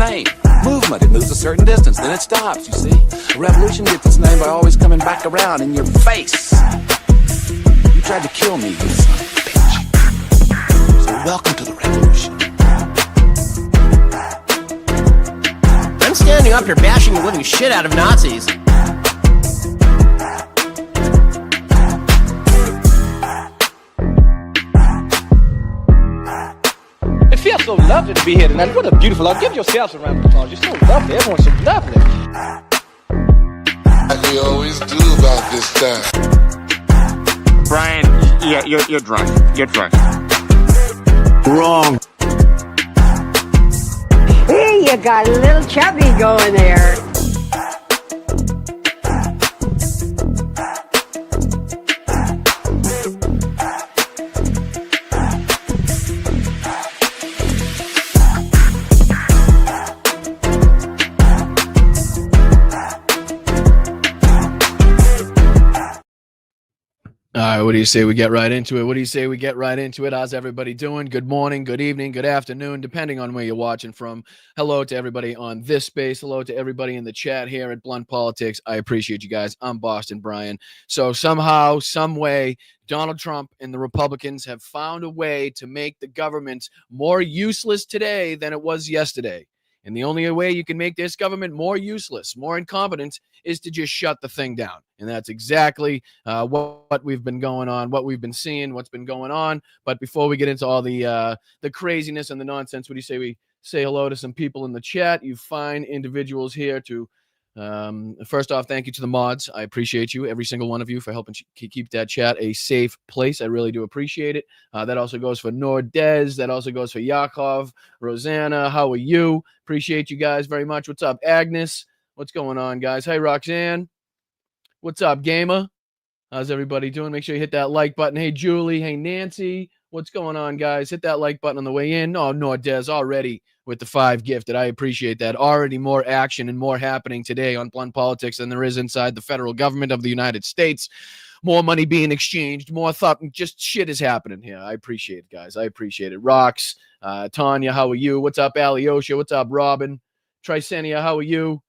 name? Movement. It moves a certain distance, then it stops, you see? A revolution gets its name by always coming back around in your face. You tried to kill me, you son of a bitch. So welcome to the revolution. I'm standing up here bashing the living shit out of Nazis. It feels so lovely to be here tonight. What a beautiful love. Give yourselves a round of applause. You're so lovely. Everyone's so lovely. Like we always do about this time. Brian, yeah, you're drunk. You're drunk. Wrong. Hey, you got a little chubby going there. All right, what do you say we get right into it? How's everybody doing? Good morning, good evening, good afternoon, depending on where you're watching from. Hello to everybody on this space. Hello to everybody in the chat here at Blunt Politics. I appreciate you guys. I'm Boston Brian. So somehow, some way, Donald Trump and the Republicans have found a way to make the government more useless today than it was yesterday. And the only way you can make this government more useless, more incompetent, is to just shut the thing down. And that's exactly what we've been going on, what we've been seeing, what's been going on. But before we get into all the craziness and the nonsense, what do you say we say hello to some people in the chat? You fine individuals here to first off, thank you to the mods. I appreciate you, every single one of you, for helping keep that chat a safe place. I really do appreciate it. That also goes for Nordez. That also goes for Yakov, Rosanna. How are you? Appreciate you guys very much. What's up, Agnes? What's going on, guys? Hey, Roxanne. What's up, Gamer? How's everybody doing? Make sure you hit that like button. Hey, Julie. Hey, Nancy. What's going on, guys? Hit that like button on the way in. Oh, Nordez already with the 5 gifted. I appreciate that. Already more action and more happening today on Blunt Politics than there is inside the federal government of the United States. More money being exchanged, more thought, just shit is happening here. I appreciate it, guys. I appreciate it. Rox, Tanya, how are you? What's up, Alyosha? What's up, Robin? Tricenia, how are you?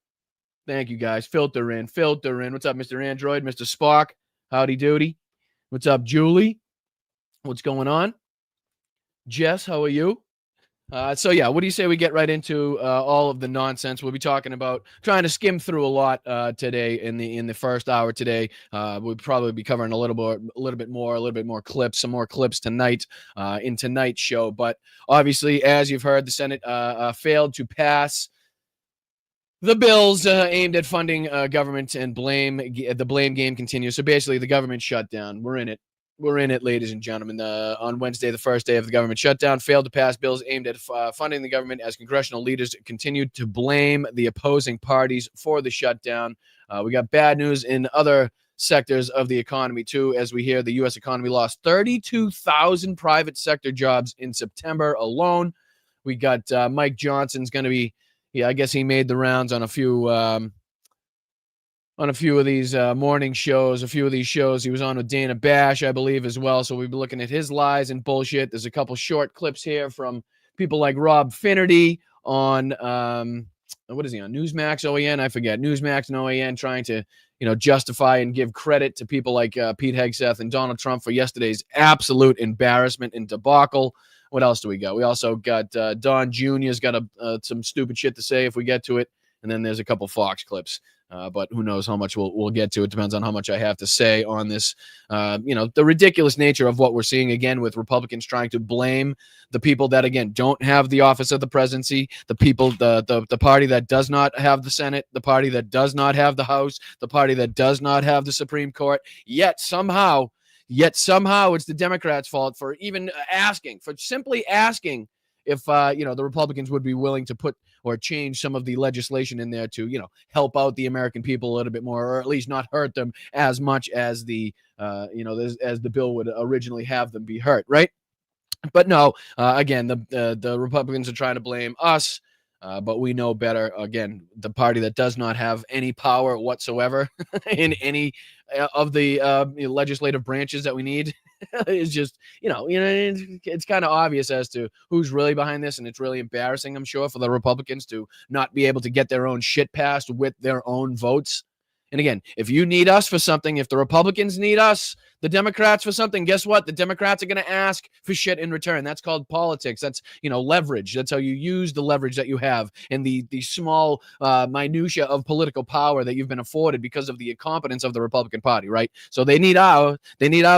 Thank you, guys. Filter in. What's up, Mr. Android? Mr. Spark? Howdy doody. What's up, Julie? What's going on? Jess, how are you? So yeah, what do you say we get right into all of the nonsense? We'll be talking about trying to skim through a lot today in the first hour today. We'll probably be covering a little bit more clips, some more clips tonight in tonight's show. But obviously, as you've heard, the Senate failed to pass the bills aimed at funding government, and the blame game continues. So basically, the government shutdown. We're in it. We're in it, ladies and gentlemen. On Wednesday, the first day of the government shutdown, failed to pass bills aimed at funding the government as congressional leaders continued to blame the opposing parties for the shutdown. We got bad news in other sectors of the economy, too, as we hear the U.S. economy lost 32,000 private sector jobs in September alone. We got Mike Johnson's going to be, I guess he made the rounds on a few of these morning shows, a few of these shows. He was on with Dana Bash, I believe, as well. So we've been looking at his lies and bullshit. There's a couple short clips here from people like Rob Finnerty on, what is he on? Newsmax, OAN? I forget. Newsmax and OAN trying to, justify and give credit to people like Pete Hegseth and Donald Trump for yesterday's absolute embarrassment and debacle. What else do we got? We also got Don Jr.'s got some stupid shit to say if we get to it. And then there's a couple Fox clips. But who knows how much we'll get to. It depends on how much I have to say on this, the ridiculous nature of what we're seeing, again, with Republicans trying to blame the people that, again, don't have the office of the presidency, the people, the party that does not have the Senate, the party that does not have the House, the party that does not have the Supreme Court, yet somehow it's the Democrats' fault for even simply asking if, the Republicans would be willing to put or change some of the legislation in there to, help out the American people a little bit more, or at least not hurt them as much as the bill would originally have them be hurt, right? But no, again, the Republicans are trying to blame us, but we know better. Again, the party that does not have any power whatsoever in any of the legislative branches that we need is just, it's kind of obvious as to who's really behind this. And it's really embarrassing, I'm sure, for the Republicans to not be able to get their own shit passed with their own votes. And again, if you need us for something, if the Republicans need us, the Democrats for something, guess what? The Democrats are going to ask for shit in return. That's called politics. That's, leverage. That's how you use the leverage that you have and the small minutia of political power that you've been afforded because of the incompetence of the Republican Party, right? So they need our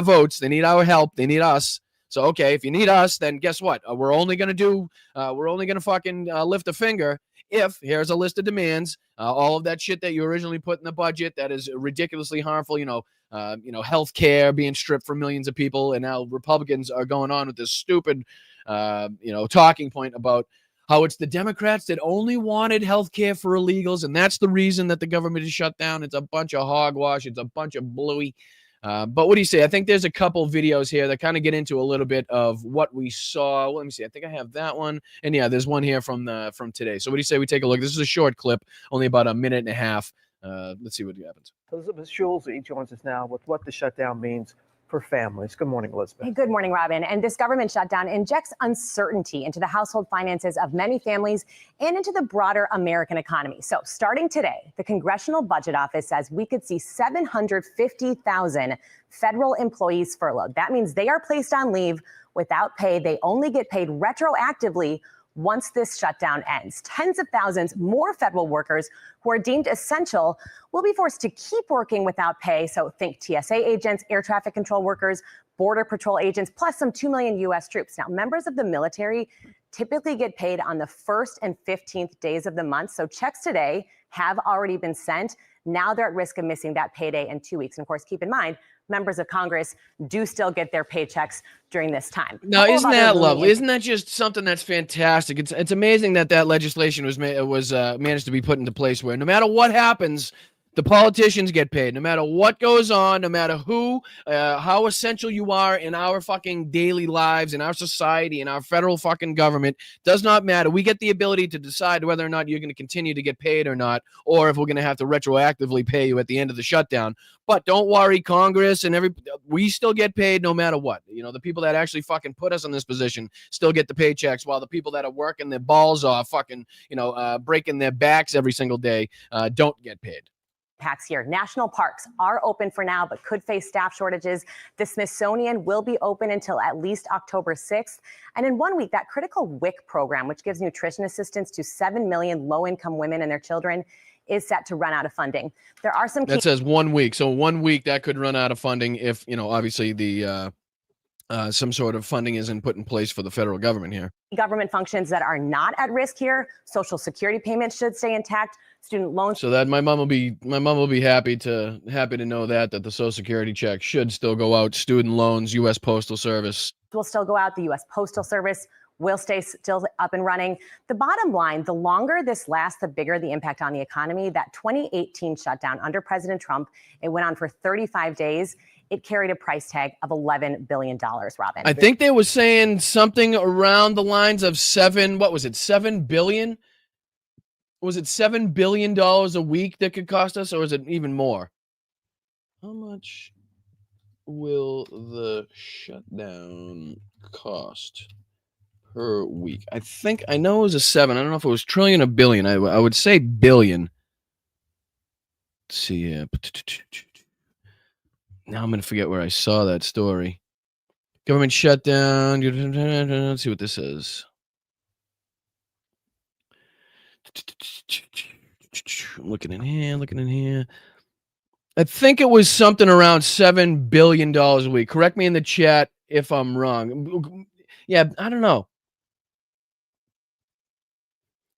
votes. They need our help. They need us. So, okay, if you need us, then guess what? We're only going to fucking lift a finger if, here's a list of demands, all of that shit that you originally put in the budget that is ridiculously harmful, health care being stripped from millions of people. And now Republicans are going on with this stupid, talking point about how it's the Democrats that only wanted health care for illegals. And that's the reason that the government is shut down. It's a bunch of hogwash. It's a bunch of bluey. But what do you say? I think there's a couple videos here that kind of get into a little bit of what we saw. Let me see. I think I have that one. And yeah, there's one here from today. So what do you say we take a look? This is a short clip, only about a minute and a half. Let's see what happens. Elizabeth Schulze joins us now with what the shutdown means for families. Good morning, Elizabeth. Hey, good morning, Robin. And this government shutdown injects uncertainty into the household finances of many families and into the broader American economy. So starting today, the Congressional Budget Office says we could see 750,000 federal employees furloughed. That means they are placed on leave without pay. They only get paid retroactively once this shutdown ends. Tens of thousands more federal workers who are deemed essential will be forced to keep working without pay. So think TSA agents, air traffic control workers, border patrol agents, plus some 2 million U.S. troops. Now, members of the military typically get paid on the 1st and 15th days of the month. So checks today have already been sent. Now they're at risk of missing that payday in 2 weeks. And of course, keep in mind, members of Congress do still get their paychecks during this time. Now, isn't that lovely? Isn't that just something that's fantastic? It's amazing that legislation was managed to be put into place where no matter what happens, the politicians get paid. No matter what goes on, no matter who, how essential you are in our fucking daily lives, in our society, in our federal fucking government, does not matter. We get the ability to decide whether or not you're going to continue to get paid or not, or if we're going to have to retroactively pay you at the end of the shutdown. But don't worry, Congress and we still get paid no matter what. The people that actually fucking put us in this position still get the paychecks, while the people that are working their balls off, fucking, breaking their backs every single day, don't get paid. Impacts here. National parks are open for now, but could face staff shortages. The Smithsonian will be open until at least October 6th. And in 1 week, that critical WIC program, which gives nutrition assistance to 7 million low-income women and their children, is set to run out of funding. There are some... That says 1 week. So 1 week that could run out of funding if, obviously the... some sort of funding isn't put in place for the federal government here. Government functions that are not at risk here. Social Security payments should stay intact. Student loans. So that my mom will be happy to know that the Social Security check should still go out. Student loans, U.S. Postal Service will still go out. The U.S. Postal Service will stay still up and running. The bottom line, the longer this lasts, the bigger the impact on the economy. That 2018 shutdown under President Trump, it went on for 35 days. It carried a price tag of $11 billion, Robin. I think they were saying something around the lines of $7 billion? Was it $7 billion a week that could cost us, or is it even more? How much will the shutdown cost per week? I know it was a 7. I don't know if it was trillion or billion. I would say billion. Let's see here. Now I'm going to forget where I saw that story. Government shutdown. Let's see what this is. Looking in here. I think it was something around $7 billion a week. Correct me in the chat if I'm wrong. Yeah, I don't know.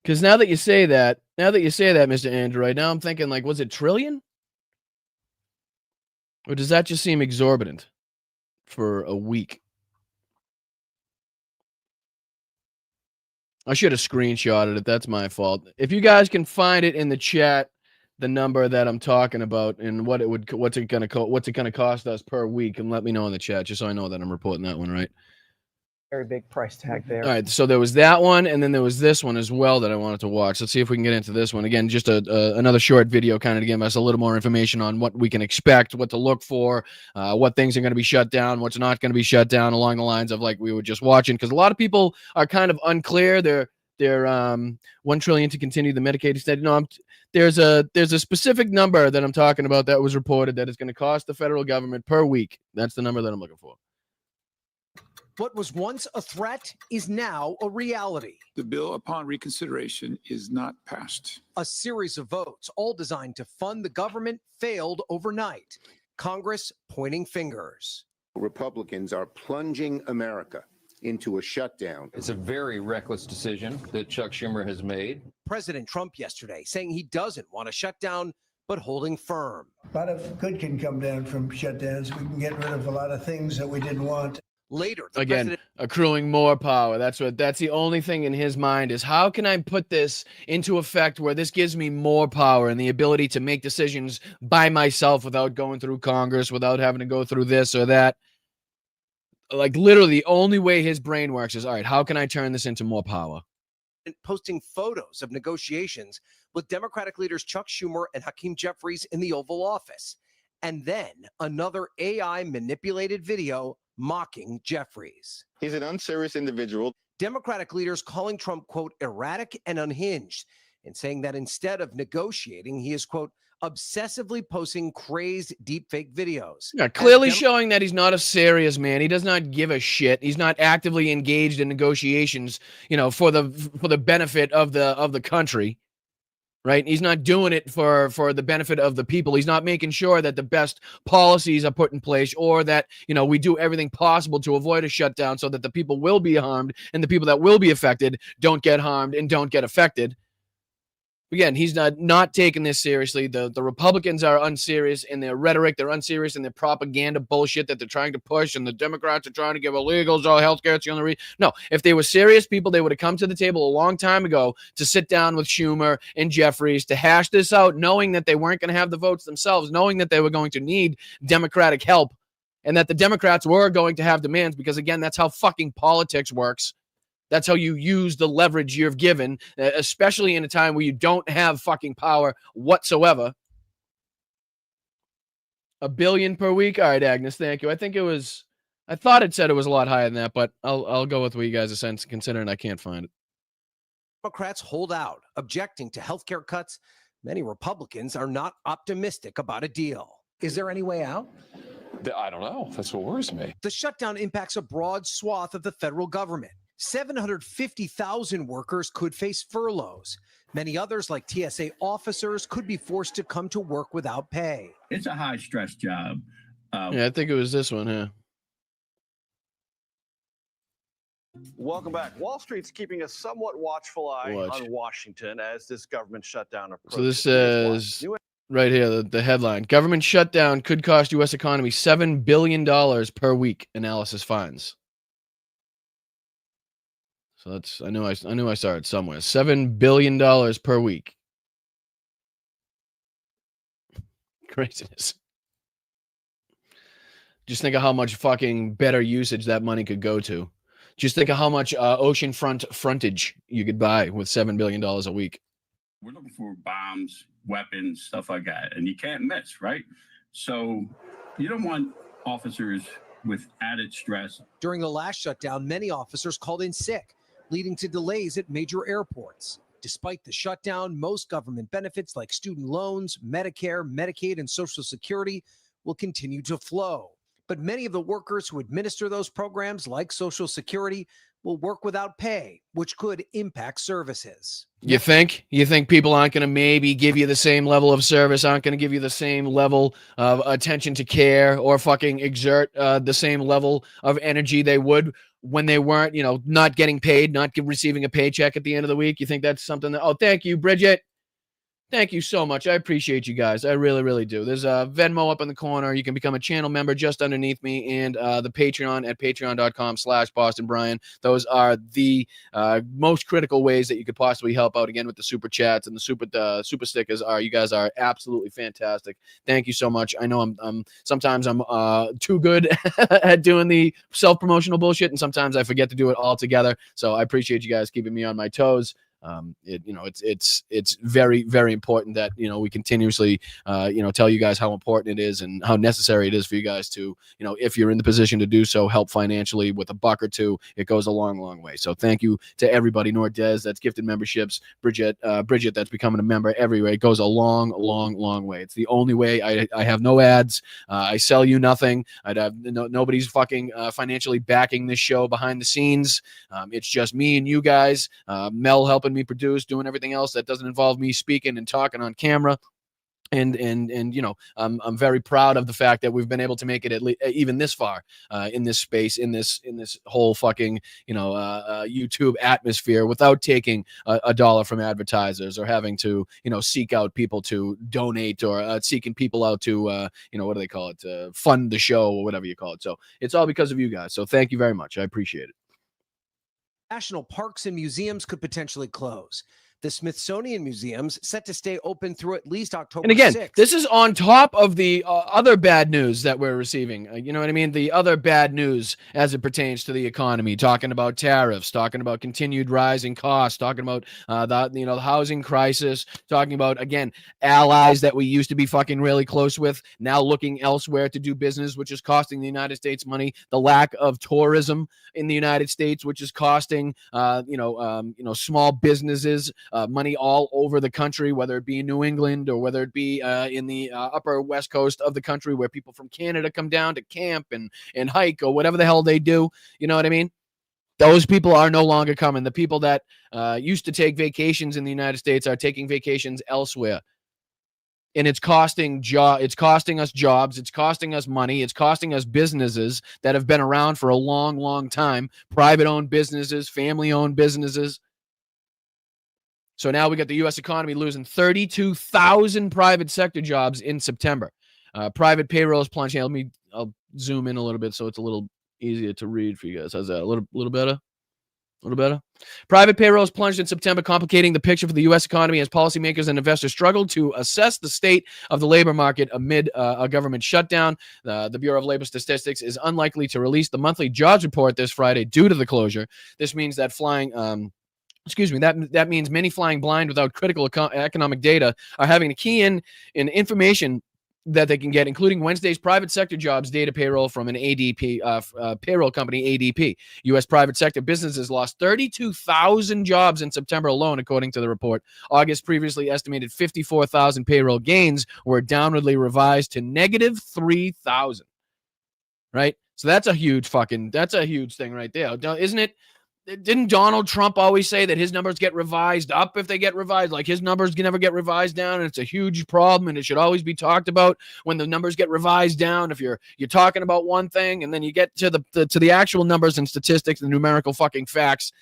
Because now that you say that, Mr. Android, now I'm thinking, like, was it trillion? Or does that just seem exorbitant for a week? I should have screenshotted it. That's my fault. If you guys can find it in the chat, the number that I'm talking about and what's it gonna cost us per week, and let me know in the chat just so I know that I'm reporting that one right. Very big price tag there. All right, so there was that one, and then there was this one as well that I wanted to watch. Let's see if we can get into this one. Again, just another short video kind of to give us a little more information on what we can expect, what to look for, what things are going to be shut down, what's not going to be shut down, along the lines of like we were just watching. Because a lot of people are kind of unclear. They're $1 trillion to continue the Medicaid study. No, there's a specific number that I'm talking about that was reported that is going to cost the federal government per week. That's the number that I'm looking for. What was once a threat is now a reality. The bill upon reconsideration is not passed. A series of votes, all designed to fund the government, failed overnight. Congress pointing fingers. Republicans are plunging America into a shutdown. It's a very reckless decision that Chuck Schumer has made. President Trump yesterday saying he doesn't want a shutdown, but holding firm. A lot of good can come down from shutdowns. We can get rid of a lot of things that we didn't want. Later, again, accruing more power. That's the only thing in his mind is how can I put this into effect where this gives me more power and the ability to make decisions by myself without going through Congress, without having to go through this or that. Like literally the only way his brain works is, all right, how can I turn this into more power? Posting photos of negotiations with Democratic leaders Chuck Schumer and Hakeem Jeffries in the Oval Office. And then another AI manipulated video mocking Jeffries. He's an unserious individual. Democratic leaders calling Trump, quote, erratic and unhinged, and saying that instead of negotiating, he is, quote, obsessively posting crazy deepfake videos. Yeah, clearly showing that he's not a serious man. He does not give a shit. He's not actively engaged in negotiations, for the benefit of the country. Right? He's not doing it for the benefit of the people. He's not making sure that the best policies are put in place or that, we do everything possible to avoid a shutdown so that the people will be harmed and the people that will be affected don't get harmed and don't get affected. Again, he's not taking this seriously. The Republicans are unserious in their rhetoric. They're unserious in their propaganda bullshit that they're trying to push, and the Democrats are trying to give illegals all health care. It's the only reason. No, if they were serious people, they would have come to the table a long time ago to sit down with Schumer and Jeffries to hash this out, knowing that they weren't going to have the votes themselves, knowing that they were going to need Democratic help, and that the Democrats were going to have demands because, again, that's how fucking politics works. That's how you use the leverage you've given, especially in a time where you don't have fucking power whatsoever. $1 billion per week. All right, Agnes, thank you. I thought it said it was a lot higher than that, but I'll go with what you guys are considering. I can't find it. Democrats hold out, objecting to healthcare cuts. Many Republicans are not optimistic about a deal. Is there any way out? I don't know. That's what worries me. The shutdown impacts a broad swath of the federal government. 750,000 workers could face furloughs. Many others, like TSA officers, could be forced to come to work without pay. It's a high-stress job. Yeah, I think it was this one here. Welcome back. Wall Street's keeping a somewhat watchful eye on Washington as this government shutdown approaches. So this says right here, the headline: government shutdown could cost U.S. economy $7 billion per week, analysis finds. So that's I knew I saw it somewhere. $7 billion per week. Craziness. Just think of how much fucking better usage that money could go to. Just think of how much oceanfront frontage you could buy with $7 billion a week. We're looking for bombs, weapons, stuff like that, and you can't miss, right? So you don't want officers with added stress. During the last shutdown, many officers called in sick, leading to delays at major airports. Despite the shutdown, most government benefits like student loans, Medicare, Medicaid, and Social Security will continue to flow. But many of the workers who administer those programs, like Social Security, will work without pay, which could impact services. You think people aren't going to maybe give you the same level of service, aren't going to give you the same level of attention to care, or fucking exert the same level of energy they would when they weren't, not getting paid, not receiving a paycheck at the end of the week? You think that's something that, oh, thank you, Bridget. Thank you so much. I appreciate you guys. I really, really do. There's a Venmo up in the corner. You can become a channel member just underneath me, and the Patreon at patreon.com/BostonBrian. Those are the most critical ways that you could possibly help out, again, with the super chats and the super stickers. You guys are absolutely fantastic. Thank you so much. I know I'm sometimes I'm too good at doing the self-promotional bullshit, and sometimes I forget to do it all together. So I appreciate you guys keeping me on my toes. It's very, very important that, we continuously, tell you guys how important it is and how necessary it is for you guys to, if you're in the position to do so, help financially with $1 or $2. It goes a long, long way. So thank you to everybody. Nordez, that's gifted memberships. Bridget, that's becoming a member everywhere. It goes a long, long, long way. It's the only way. I have no ads. I sell you nothing. I'd have nobody's fucking financially backing this show behind the scenes. It's just me and you guys. Mel helping me produce, doing everything else that doesn't involve me speaking and talking on camera. And I'm very proud of the fact that we've been able to make it even this far in this space, in this whole fucking YouTube atmosphere, without taking a dollar from advertisers or having to seek out people to donate or seeking people out to what do they call it, fund the show or whatever you call it. So it's all because of you guys. So thank you very much. I appreciate it. National parks and museums could potentially close. The Smithsonian Museum's set to stay open through at least October 6th. And again, this is on top of the other bad news that we're receiving. You know what I mean? The other bad news as it pertains to the economy, talking about tariffs, talking about continued rising costs, talking about the housing crisis, talking about, again, allies that we used to be fucking really close with, now looking elsewhere to do business, which is costing the United States money. The lack of tourism in the United States, which is costing, small businesses money all over the country, whether it be in New England or whether it be in the upper west coast of the country, where people from Canada come down to camp and hike or whatever the hell they do. You know what I mean? Those people are no longer coming. The people that used to take vacations in the United States are taking vacations elsewhere. And it's costing it's costing us jobs, it's costing us money, it's costing us businesses that have been around for a long, long time, private-owned businesses, family-owned businesses. So now we got the U.S. economy losing 32,000 private sector jobs in September. Private payrolls plunging. I'll zoom in a little bit so it's a little easier to read for you guys. How's that? A little better? A little better? Private payrolls plunged in September, complicating the picture for the U.S. economy as policymakers and investors struggled to assess the state of the labor market amid a government shutdown. The Bureau of Labor Statistics is unlikely to release the monthly jobs report this Friday due to the closure. This means that that means many flying blind without critical economic data are having to key in information that they can get, including Wednesday's private sector jobs data payroll from an ADP payroll company, ADP. U.S. private sector businesses lost 32,000 jobs in September alone, according to the report. August previously estimated 54,000 payroll gains were downwardly revised to negative 3,000. Right? So that's a huge thing right there, isn't it? Didn't Donald Trump always say that his numbers get revised up if they get revised? Like, his numbers can never get revised down, and it's a huge problem, and it should always be talked about when the numbers get revised down. If you're talking about one thing, and then you get to the actual numbers and statistics, the numerical fucking facts,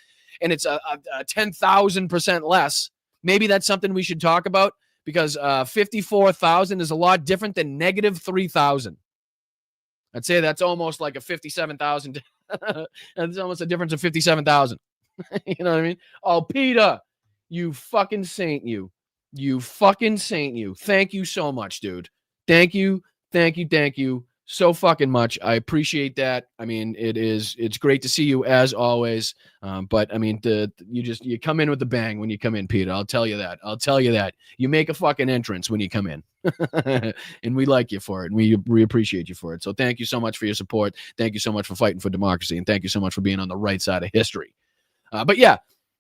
and it's a 10,000% less. Maybe that's something we should talk about, because 54,000 is a lot different than negative 3,000. I'd say that's almost like a 57,000. It's almost a difference of 57,000. You know what I mean? Oh, Peter, you fucking saint, you. You fucking saint, you. Thank you so much, dude. Thank you so fucking much. I appreciate that. I mean, it's great to see you as always. But I mean, you come in with the bang when you come in, Peter. I'll tell you that. You make a fucking entrance when you come in. And we like you for it, and we appreciate you for it. So thank you so much for your support. Thank you so much for fighting for democracy, and thank you so much for being on the right side of history. But yeah,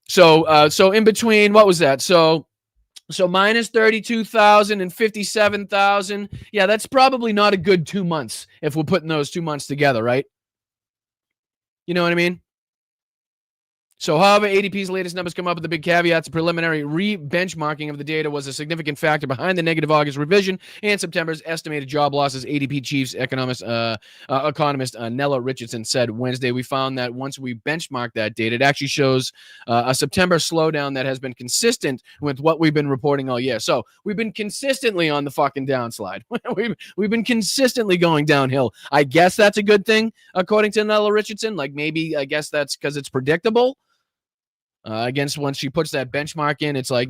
so in between, what was that? So minus 32,000 and 57,000. Yeah, that's probably not a good 2 months if we're putting those 2 months together, right? You know what I mean? So, however, ADP's latest numbers come up with the big caveats. The preliminary re-benchmarking of the data was a significant factor behind the negative August revision and September's estimated job losses. ADP chief economist Nella Richardson said Wednesday, we found that once we benchmark that data, it actually shows a September slowdown that has been consistent with what we've been reporting all year. So we've been consistently on the fucking downslide. we've been consistently going downhill. I guess that's a good thing, according to Nella Richardson. Like maybe I guess that's because it's predictable. Against once she puts that benchmark in, it's like,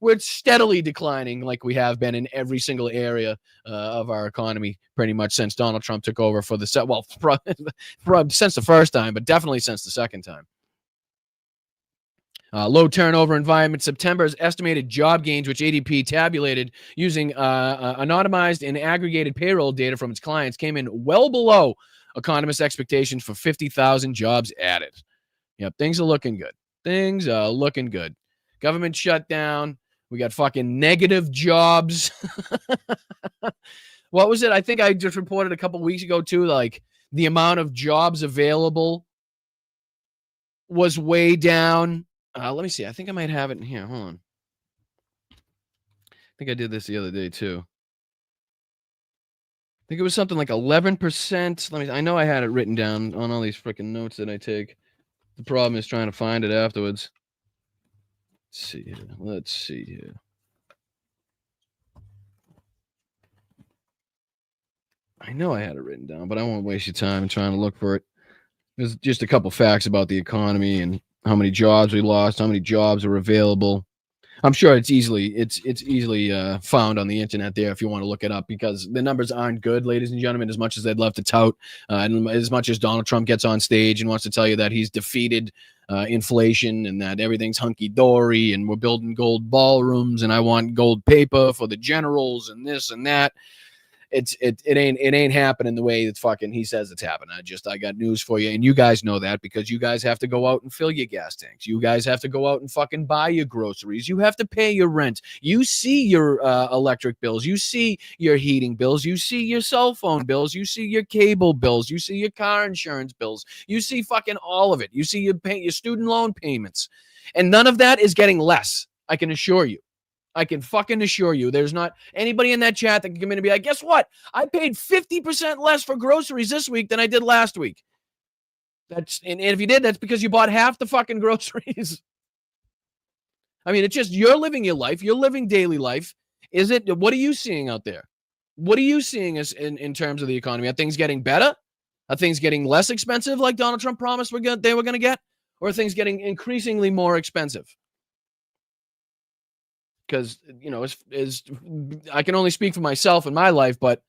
we're steadily declining like we have been in every single area of our economy pretty much since Donald Trump took over since the first time, but definitely since the second time. Low turnover environment. September's estimated job gains, which ADP tabulated using anonymized and aggregated payroll data from its clients, came in well below economists' expectations for 50,000 jobs added. Yep, things are looking good. Things are looking good. Government shutdown. We got fucking negative jobs. What was it? I think I just reported a couple weeks ago, too, like the amount of jobs available was way down. Let me see. I think I might have it in here. Hold on. I think I did this the other day, too. I think it was something like 11%. I know I had it written down on all these freaking notes that I take. The problem is trying to find it afterwards. Let's see here. I know I had it written down, but I won't waste your time in trying to look for it. There's just a couple facts about the economy and how many jobs we lost, how many jobs are available. I'm sure it's easily found on the internet there if you want to look it up, because the numbers aren't good, ladies and gentlemen, as much as they'd love to tout, and as much as Donald Trump gets on stage and wants to tell you that he's defeated inflation and that everything's hunky-dory and we're building gold ballrooms and I want gold paper for the generals and this and that. It ain't happening the way that fucking he says it's happening. I got news for you, and you guys know that because you guys have to go out and fill your gas tanks. You guys have to go out and fucking buy your groceries. You have to pay your rent. You see your electric bills. You see your heating bills. You see your cell phone bills. You see your cable bills. You see your car insurance bills. You see fucking all of it. You see your student loan payments, and none of that is getting less. I can assure you. I can fucking assure you there's not anybody in that chat that can come in and be like, guess what? I paid 50% less for groceries this week than I did last week. And if you did, that's because you bought half the fucking groceries. I mean, it's just you're living your life. You're living daily life. What are you seeing out there? What are you seeing as in terms of the economy? Are things getting better? Are things getting less expensive like Donald Trump promised they were going to get? Or are things getting increasingly more expensive? Because, I can only speak for myself in my life, but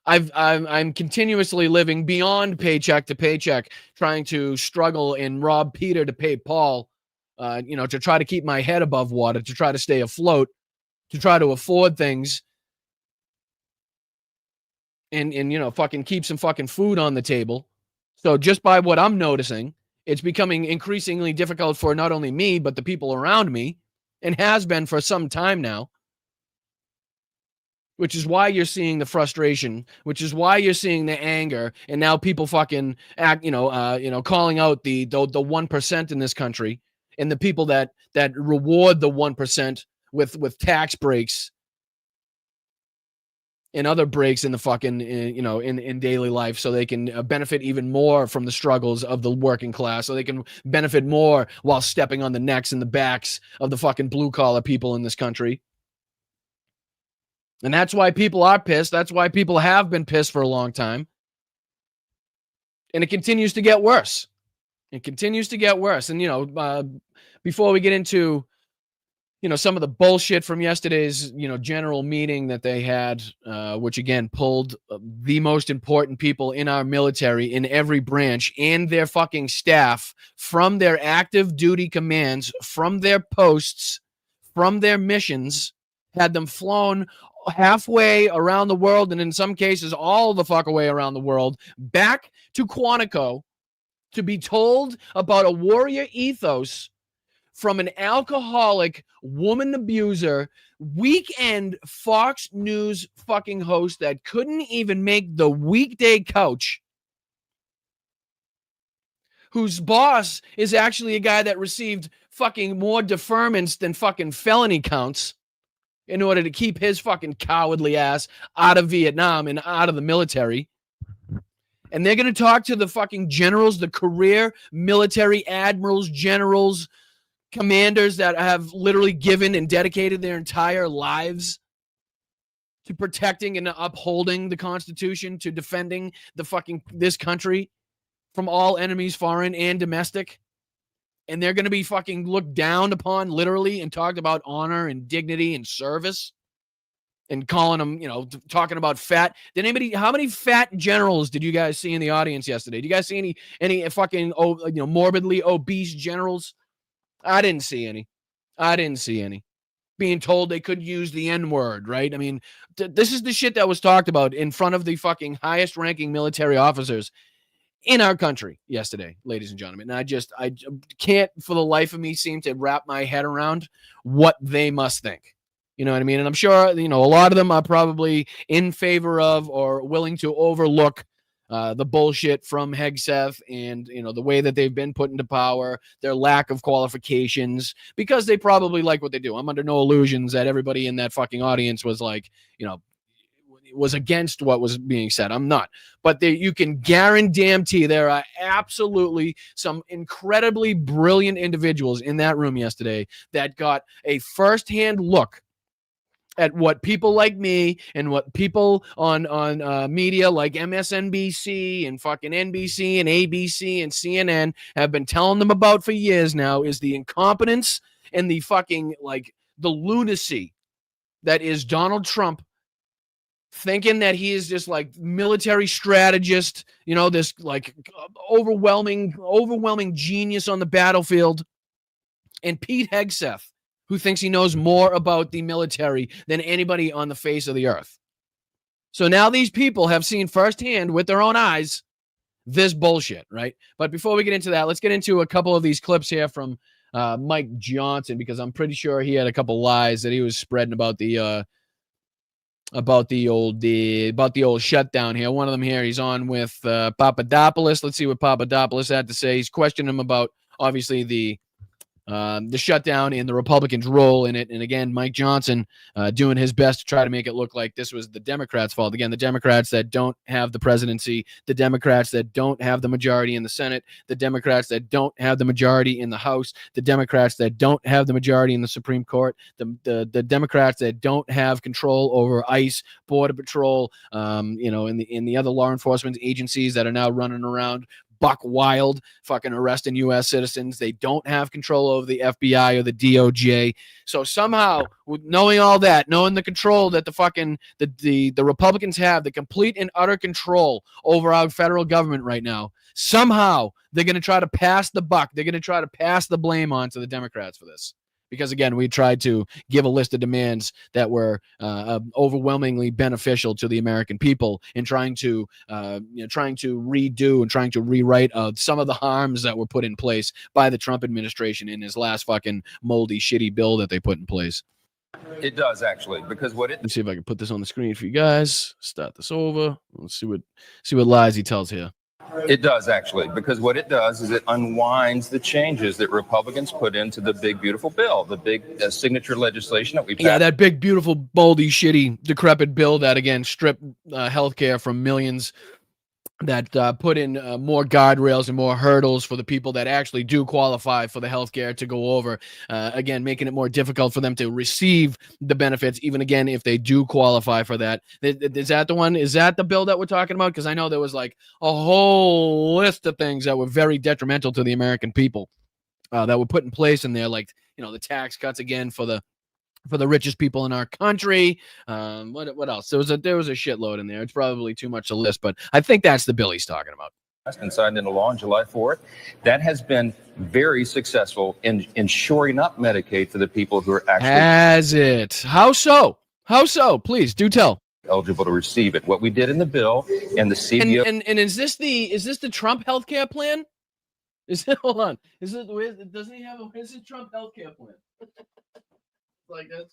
I'm continuously living beyond paycheck to paycheck, trying to struggle and rob Peter to pay Paul, to try to keep my head above water, to try to stay afloat, to try to afford things, and fucking keep some fucking food on the table. So just by what I'm noticing, it's becoming increasingly difficult for not only me, but the people around me. And has been for some time now, which is why you're seeing the frustration, which is why you're seeing the anger, and now people fucking act, calling out the 1% in this country, and the people that reward the 1% with tax breaks and other breaks in the fucking in daily life, so they can benefit even more from the struggles of the working class, so they can benefit more while stepping on the necks and the backs of the fucking blue collar people in this country. And that's why people are pissed. That's why people have been pissed for a long time. And it continues to get worse. It continues to get worse. And before we get into some of the bullshit from yesterday's, general meeting that they had, which again pulled the most important people in our military in every branch and their fucking staff from their active duty commands, from their posts, from their missions, had them flown halfway around the world, and in some cases all the fuck away around the world, back to Quantico to be told about a warrior ethos from an alcoholic woman abuser, weekend Fox News fucking host that couldn't even make the weekday couch, whose boss is actually a guy that received fucking more deferments than fucking felony counts in order to keep his fucking cowardly ass out of Vietnam and out of the military. And they're going to talk to the fucking generals, the career military admirals, generals, commanders that have literally given and dedicated their entire lives to protecting and upholding the Constitution, to defending the fucking this country from all enemies, foreign and domestic. And they're going to be fucking looked down upon literally and talked about honor and dignity and service and calling them, you know, talking about fat. How many fat generals did you guys see in the audience yesterday? Did you guys see any fucking, morbidly obese generals? I didn't see any. Being told they could use the N-word, right? I mean, this is the shit that was talked about in front of the fucking highest ranking military officers in our country yesterday, ladies and gentlemen. And I can't for the life of me seem to wrap my head around what they must think. You know what I mean? And I'm sure, a lot of them are probably in favor of or willing to overlook the bullshit from Hegseth and, the way that they've been put into power, their lack of qualifications, because they probably like what they do. I'm under no illusions that everybody in that fucking audience was like, was against what was being said. I'm not. But you can guarantee there are absolutely some incredibly brilliant individuals in that room yesterday that got a firsthand look at what people like me and what people on media like MSNBC and fucking NBC and ABC and CNN have been telling them about for years now is the incompetence and the fucking, the lunacy that is Donald Trump, thinking that he is just military strategist, this overwhelming genius on the battlefield, and Pete Hegseth, who thinks he knows more about the military than anybody on the face of the earth. So now these people have seen firsthand with their own eyes this bullshit, right? But before we get into that, let's get into a couple of these clips here from Mike Johnson, because I'm pretty sure he had a couple lies that he was spreading about the old shutdown here. One of them here, he's on with Papadopoulos. Let's see what Papadopoulos had to say. He's questioning him about obviously the shutdown and the Republicans' role in it. And again, Mike Johnson doing his best to try to make it look like this was the Democrats' fault. Again, the Democrats that don't have the presidency, the Democrats that don't have the majority in the Senate, the Democrats that don't have the majority in the House, the Democrats that don't have the majority in the Supreme Court, the Democrats that don't have control over ICE, Border Patrol, in the other law enforcement agencies that are now running around buck wild, fucking arresting U.S. citizens. They don't have control over the FBI or the DOJ. So somehow, knowing all that, knowing the control that the Republicans have, the complete and utter control over our federal government right now, somehow they're going to try to pass the buck. They're going to try to pass the blame on to the Democrats for this. Because again, we tried to give a list of demands that were overwhelmingly beneficial to the American people in trying to redo and trying to rewrite some of the harms that were put in place by the Trump administration in his last fucking moldy, shitty bill that they put in place. It does actually, because Let's see if I can put this on the screen for you guys. Start this over. Let's see what lies he tells here. It does actually, because what it does is it unwinds the changes that Republicans put into the big, beautiful bill, the big signature legislation that we passed. Yeah, that big, beautiful, moldy, shitty, decrepit bill that, again, stripped healthcare from millions, that put in more guardrails and more hurdles for the people that actually do qualify for the healthcare to go over, again, making it more difficult for them to receive the benefits, even again, if they do qualify for that. Is that the one? Is that the bill that we're talking about? Because I know there was a whole list of things that were very detrimental to the American people that were put in place in there, the tax cuts again for the richest people in our country. What else? There was a shitload in there. It's probably too much to list, but I think that's the bill he's talking about. That's been signed into law on July 4th. That has been very successful in shoring up Medicaid for the people who are actually... Has it? How so? How so? Please do tell. Eligible to receive it. What we did in the bill and the CBO... And is this the Trump healthcare plan? Hold on. Doesn't he have is it Trump healthcare plan? Like this.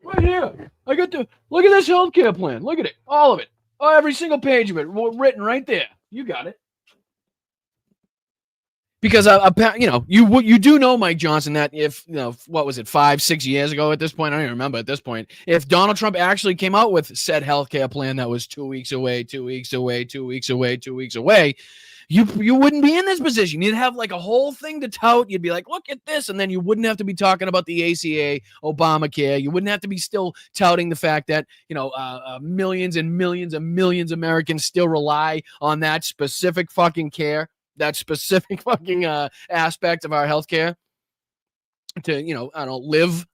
Right here. I got to look at this healthcare plan. Look at it. All of it. Oh, every single page of it written right there. You got it. Because you do know, Mike Johnson, that if what was it 5-6 years ago at this point, I don't even remember at this point, if Donald Trump actually came out with said healthcare plan that was 2 weeks away, 2 weeks away, 2 weeks away, 2 weeks away, you wouldn't be in this position. You'd have like a whole thing to tout. You'd be like, look at this, and then you wouldn't have to be talking about the ACA, Obamacare. You wouldn't have to be still touting the fact that millions and millions and millions of Americans still rely on that specific fucking care. That specific fucking aspect of our healthcare to, live.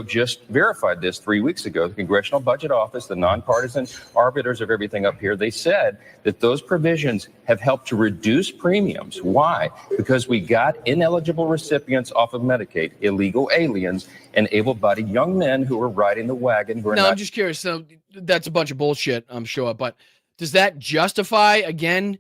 Just verified this 3 weeks ago. The Congressional Budget Office, the nonpartisan arbiters of everything up here, they said that those provisions have helped to reduce premiums. Why? Because we got ineligible recipients off of Medicaid, illegal aliens, and able-bodied young men who are riding the wagon. I'm just curious. So that's a bunch of bullshit, I'm sure. But does that justify, again,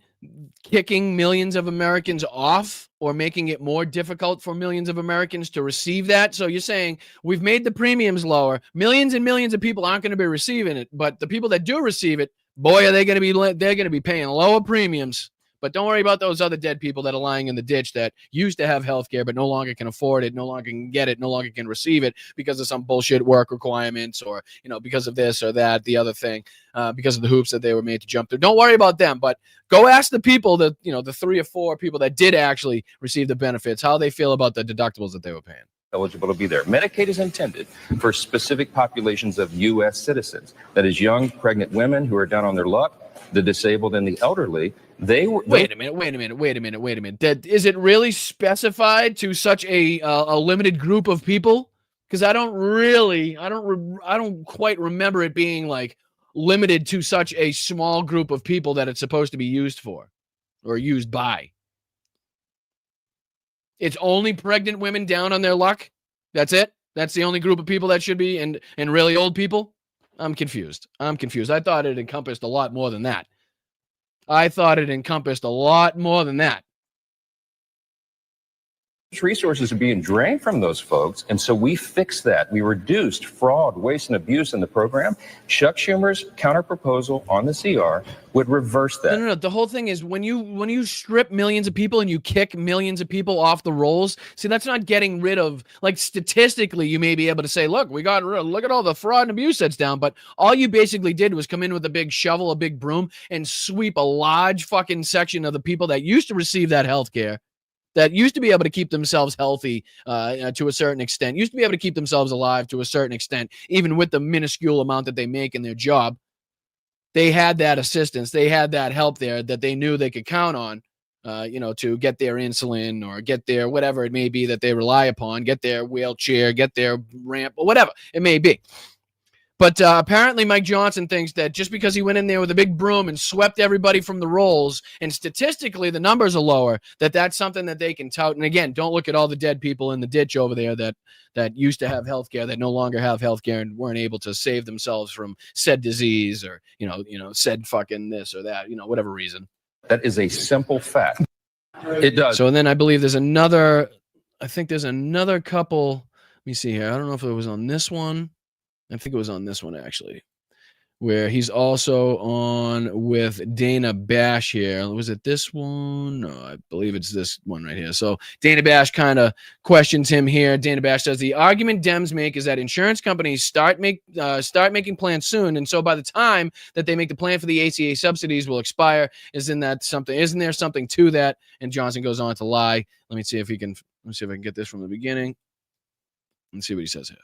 kicking millions of Americans off or making it more difficult for millions of Americans to receive that? So you're saying we've made the premiums lower. Millions and millions of people aren't going to be receiving it, but the people that do receive it, boy, are they're going to be paying lower premiums. But don't worry about those other dead people that are lying in the ditch that used to have health care but no longer can afford it, no longer can get it, no longer can receive it because of some bullshit work requirements or, because of this or that, the other thing, because of the hoops that they were made to jump through. Don't worry about them, but go ask the people that, the 3 or 4 people that did actually receive the benefits, how they feel about the deductibles that they were paying. Eligible to be there. Medicaid is intended for specific populations of U.S. citizens. That is young, pregnant women who are down on their luck, the disabled and the elderly. Wait a minute. Is it really specified to such a limited group of people? Because I don't quite remember it being like limited to such a small group of people that it's supposed to be used for or used by. It's only pregnant women down on their luck. That's it. That's the only group of people that should be, and really old people. I'm confused. I thought it encompassed a lot more than that. Resources are being drained from those folks, and so we fixed that. We reduced fraud, waste, and abuse in the program. Chuck Schumer's counterproposal on the CR would reverse that. No. The whole thing is when you strip millions of people and you kick millions of people off the rolls, see, that's not getting rid of, like, statistically, you may be able to say, look at all the fraud and abuse that's down, but all you basically did was come in with a big shovel, a big broom, and sweep a large fucking section of the people that used to receive that health care, that used to be able to keep themselves healthy to a certain extent, used to be able to keep themselves alive to a certain extent, even with the minuscule amount that they make in their job. They had that assistance. They had that help there that they knew they could count on, to get their insulin or get their whatever it may be that they rely upon, get their wheelchair, get their ramp, or whatever it may be. But apparently Mike Johnson thinks that just because he went in there with a big broom and swept everybody from the rolls, and statistically the numbers are lower, that's something that they can tout. And again, don't look at all the dead people in the ditch over there that used to have health care, that no longer have health care and weren't able to save themselves from said disease or, said fucking this or that, whatever reason. That is a simple fact. It does. So, and then I believe there's another couple. Let me see here. I don't know if it was on this one. I think it was on this one, actually, where he's also on with Dana Bash here. Was it this one? No, I believe it's this one right here. So Dana Bash kind of questions him here. Dana Bash says the argument Dems make is that insurance companies start making plans soon, and so by the time that they make the plan for the ACA subsidies will expire. Isn't there something to that? And Johnson goes on to lie. Let me see if I can get this from the beginning. Let's see what he says here.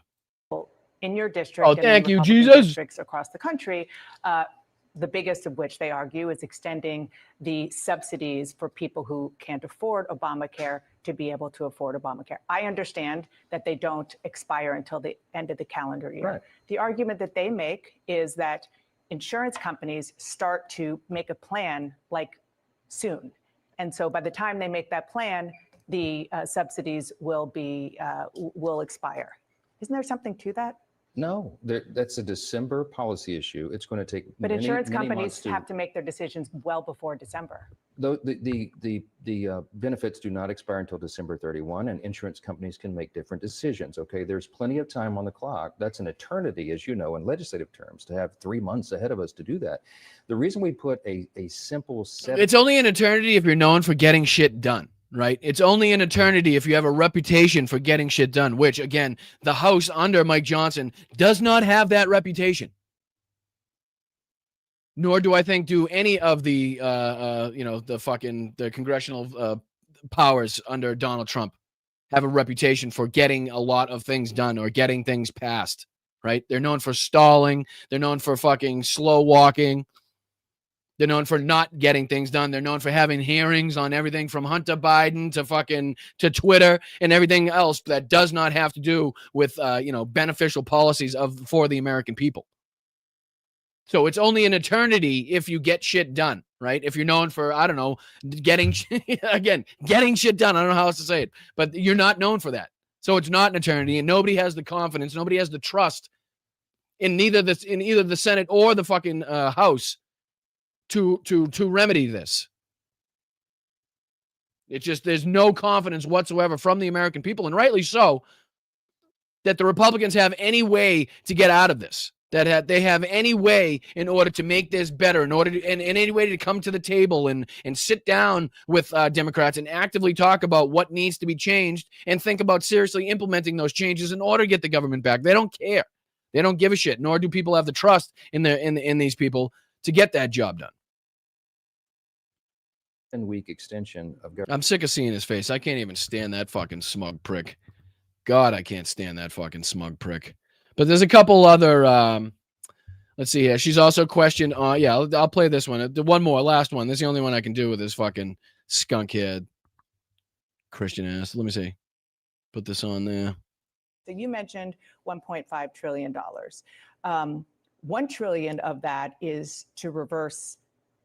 In your district, and thank you, Republican Jesus. districts across the country, the biggest of which they argue is extending the subsidies for people who can't afford Obamacare to be able to afford Obamacare. I understand that they don't expire until the end of the calendar year. Right. The argument that they make is that insurance companies start to make a plan like soon. And so by the time they make that plan, the subsidies will expire. Isn't there something to that? No, that's a December policy issue. It's going to take But many, insurance many companies months have to make their decisions well before December. The benefits do not expire until December 31, and insurance companies can make different decisions. Okay, there's plenty of time on the clock. That's an eternity, as you know, in legislative terms, to have 3 months ahead of us to do that. The reason we put a simple set. It's only an eternity if you're known for getting shit done. right? It's only an eternity if you have a reputation for getting shit done, which, again, the House under Mike Johnson does not have that reputation. Nor do I think do any of the, the congressional powers under Donald Trump have a reputation for getting a lot of things done or getting things passed, right? They're known for stalling. They're known for fucking slow walking. They're known for not getting things done. They're known for having hearings on everything from Hunter Biden to Twitter and everything else that does not have to do with, beneficial policies for the American people. So it's only an eternity if you get shit done, right? If you're known for, I don't know, getting shit done. I don't know how else to say it, but you're not known for that. So it's not an eternity, and nobody has the confidence, nobody has the trust in either the Senate or the fucking House to remedy this. It's just there's no confidence whatsoever from the American people, and rightly so, that the Republicans have any way to get out of this. That they have any way in order to make this better, in any way to come to the table and sit down with Democrats and actively talk about what needs to be changed and think about seriously implementing those changes in order to get the government back. They don't care. They don't give a shit, nor do people have the trust in these people to get that job done. Week extension of government. I'm sick of seeing his face. I can't even stand that fucking smug prick. God, I can't stand that fucking smug prick. But there's a couple other, let's see here. She's also questioned, I'll play this one. One more, last one. This is the only one I can do with this fucking skunk head Christian ass. Let me see. Put this on there. So you mentioned $1.5 trillion. $1 trillion of that is to reverse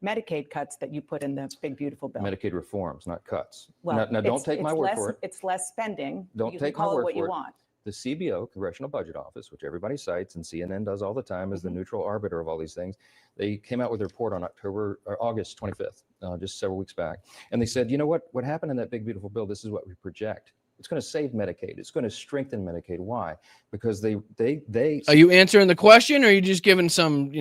Medicaid cuts that you put in the big, beautiful bill. Medicaid reforms, not cuts. Well, now don't take my word for it. It's less spending. Don't you take can my call word it what for you it. want. The CBO, Congressional Budget Office, which everybody cites and CNN does all the time as the neutral arbiter of all these things, they came out with a report on August 25th, just several weeks back. And they said, you know what happened in that big, beautiful bill? This is what we project. It's going to save Medicaid. It's going to strengthen Medicaid. Why? Because they. Are you answering the question, or are you just giving some,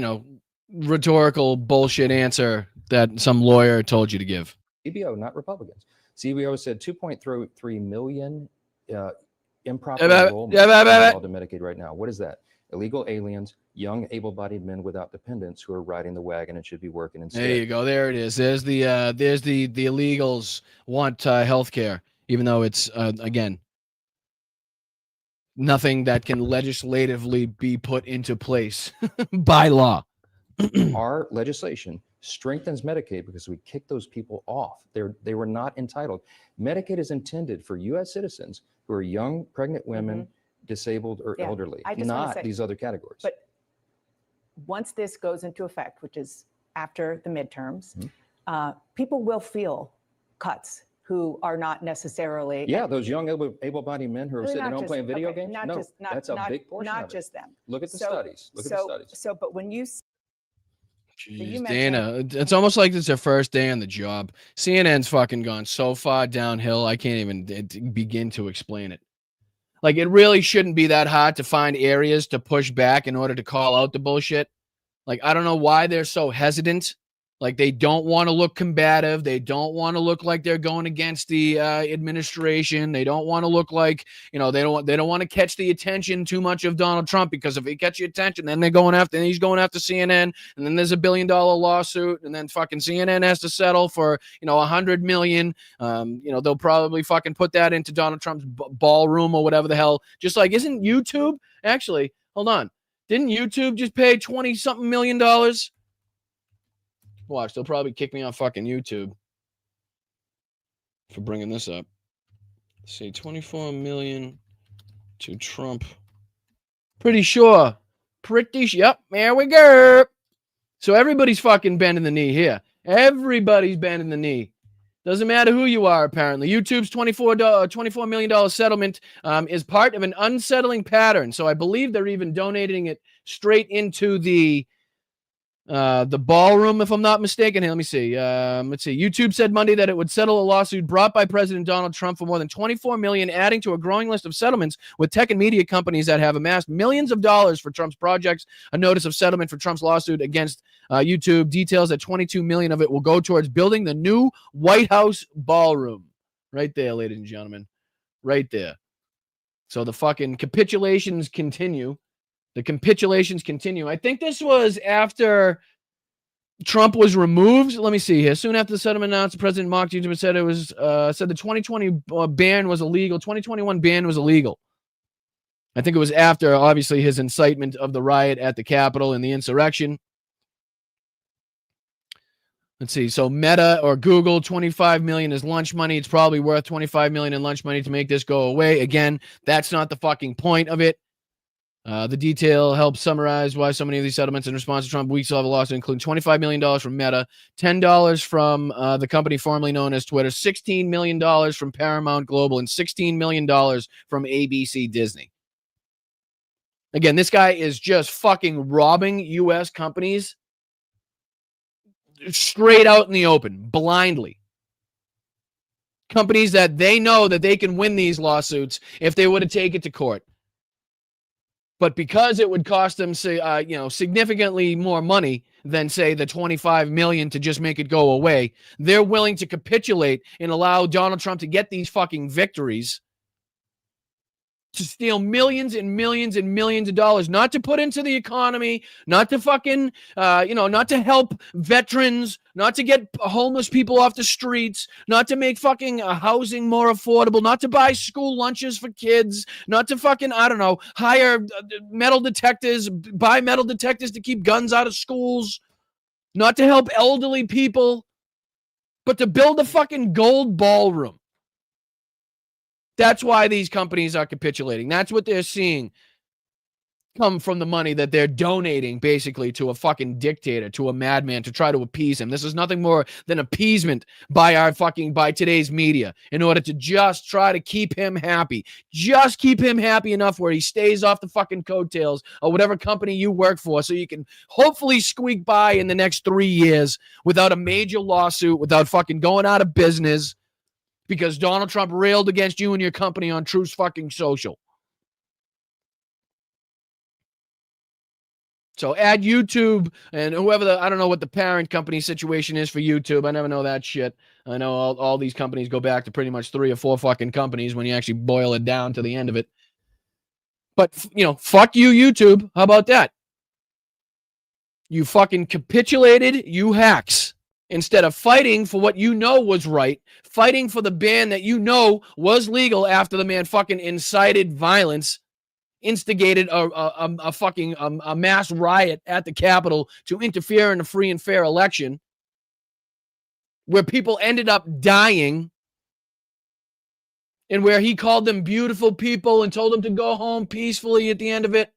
rhetorical bullshit answer that some lawyer told you to give? CBO, not Republicans. CBO said 2.3 million improper enrollment to Medicaid right now. What is that? Illegal aliens, young, able-bodied men without dependents who are riding the wagon and should be working instead. There you go. There it is. There's the illegals want health care, even though it's again nothing that can legislatively be put into place by law. Our legislation strengthens Medicaid because we kicked those people off. They were not entitled. Medicaid is intended for U.S. citizens who are young, pregnant women, disabled, or elderly, not these other categories. But once this goes into effect, which is after the midterms, people will feel cuts who are not necessarily. Yeah, those young, able-bodied men who are sitting at home playing video games. That's a big portion of it. Not just them. Look at the studies. Look at the studies. So, but when you. Jeez, Dana, it's almost like it's their first day on the job. CNN's fucking gone so far downhill, I can't even begin to explain it. Like, it really shouldn't be that hard to find areas to push back in order to call out the bullshit. Like, I don't know why they're so hesitant. Like, they don't want to look combative. They don't want to look like they're going against the administration. They don't want to look like, they don't want to catch the attention too much of Donald Trump, because if he catch your attention, then he's going after CNN, and then there's $1 billion lawsuit, and then fucking CNN has to settle for, $100 million. They'll probably fucking put that into Donald Trump's ballroom or whatever the hell. Just like, isn't YouTube actually, hold on. Didn't YouTube just pay 20-something million dollars? Watch, they'll probably kick me on fucking YouTube for bringing this up. Let's see, 24 million to Trump. Pretty sure. Yep, there we go. So everybody's fucking bending the knee here. Everybody's bending the knee. Doesn't matter who you are, apparently. YouTube's $24 million settlement is part of an unsettling pattern. So I believe they're even donating it straight into the ballroom, if I'm not mistaken. Here, let me see. Let's see. YouTube said Monday that it would settle a lawsuit brought by President Donald Trump for more than $24 million, adding to a growing list of settlements with tech and media companies that have amassed millions of dollars for Trump's projects. A notice of settlement for Trump's lawsuit against YouTube details that $22 million of it will go towards building the new White House ballroom. Right there, ladies and gentlemen. Right there. So the fucking capitulations continue. The capitulations continue. I think this was after Trump was removed. Let me see here. Soon after the settlement announced, the president mocked YouTube and said it was said the 2020 ban was illegal. 2021 ban was illegal. I think it was after, obviously, his incitement of the riot at the Capitol and the insurrection. Let's see. So Meta or Google, 25 million is lunch money. It's probably worth 25 million in lunch money to make this go away. Again, that's not the fucking point of it. The detail helps summarize why so many of these settlements in response to Trump weeks will have a lawsuit, including $25 million from Meta, $10 from the company formerly known as Twitter, $16 million from Paramount Global, and $16 million from ABC Disney. Again, this guy is just fucking robbing U.S. companies straight out in the open, blindly. Companies that they know that they can win these lawsuits if they would have taken it to court. But because it would cost them, significantly more money than, say, the $25 million to just make it go away, they're willing to capitulate and allow Donald Trump to get these fucking victories, to steal millions and millions and millions of dollars, not to put into the economy, not to fucking, not to help veterans, not to get homeless people off the streets, not to make fucking housing more affordable, not to buy school lunches for kids, not to fucking, hire metal detectors, buy metal detectors to keep guns out of schools, not to help elderly people, but to build a fucking gold ballroom. That's why these companies are capitulating. That's what they're seeing come from the money that they're donating basically to a fucking dictator, to a madman, to try to appease him. This is nothing more than appeasement by today's media in order to just try to keep him happy. Just keep him happy enough where he stays off the fucking coattails of whatever company you work for, so you can hopefully squeak by in the next 3 years without a major lawsuit, without fucking going out of business, because Donald Trump railed against you and your company on Truth fucking Social. So add YouTube and whoever I don't know what the parent company situation is for YouTube. I never know that shit. I know all these companies go back to pretty much 3 or 4 fucking companies when you actually boil it down to the end of it. But, fuck you, YouTube. How about that? You fucking capitulated, you hacks. Instead of fighting for what you know was right, fighting for the ban that you know was legal after the man fucking incited violence, instigated a fucking mass riot at the Capitol to interfere in a free and fair election, where people ended up dying, and where he called them beautiful people and told them to go home peacefully at the end of it.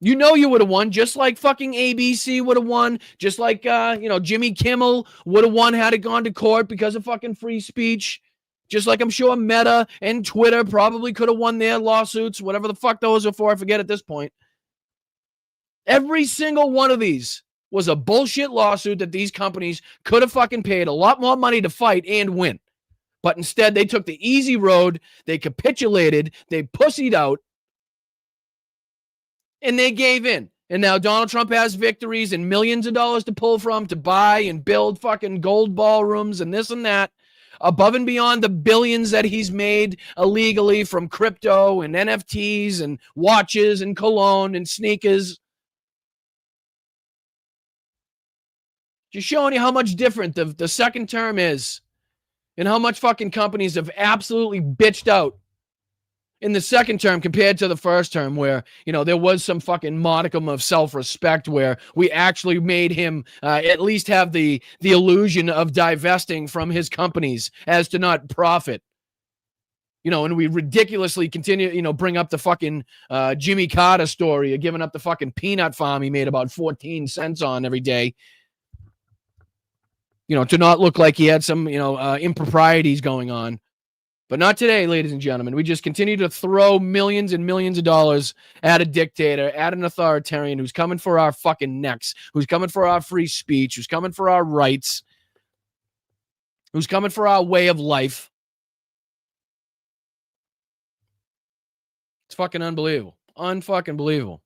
You know you would have won, just like fucking ABC would have won, just like, Jimmy Kimmel would have won had it gone to court because of fucking free speech. Just like I'm sure Meta and Twitter probably could have won their lawsuits, whatever the fuck those are for, I forget at this point. Every single one of these was a bullshit lawsuit that these companies could have fucking paid a lot more money to fight and win. But instead, they took the easy road, they capitulated, they pussied out, and they gave in. And now Donald Trump has victories and millions of dollars to pull from to buy and build fucking gold ballrooms and this and that, above and beyond the billions that he's made illegally from crypto and NFTs and watches and cologne and sneakers. Just showing you how much different the second term is and how much fucking companies have absolutely bitched out in the second term compared to the first term, where, there was some fucking modicum of self-respect, where we actually made him at least have the illusion of divesting from his companies as to not profit. And we ridiculously continue, bring up the fucking Jimmy Carter story of giving up the fucking peanut farm he made about 14 cents on every day. To not look like he had some, improprieties going on. But not today, ladies and gentlemen. We just continue to throw millions and millions of dollars at a dictator, at an authoritarian who's coming for our fucking necks, who's coming for our free speech, who's coming for our rights, who's coming for our way of life. It's fucking unbelievable. Unfucking believable.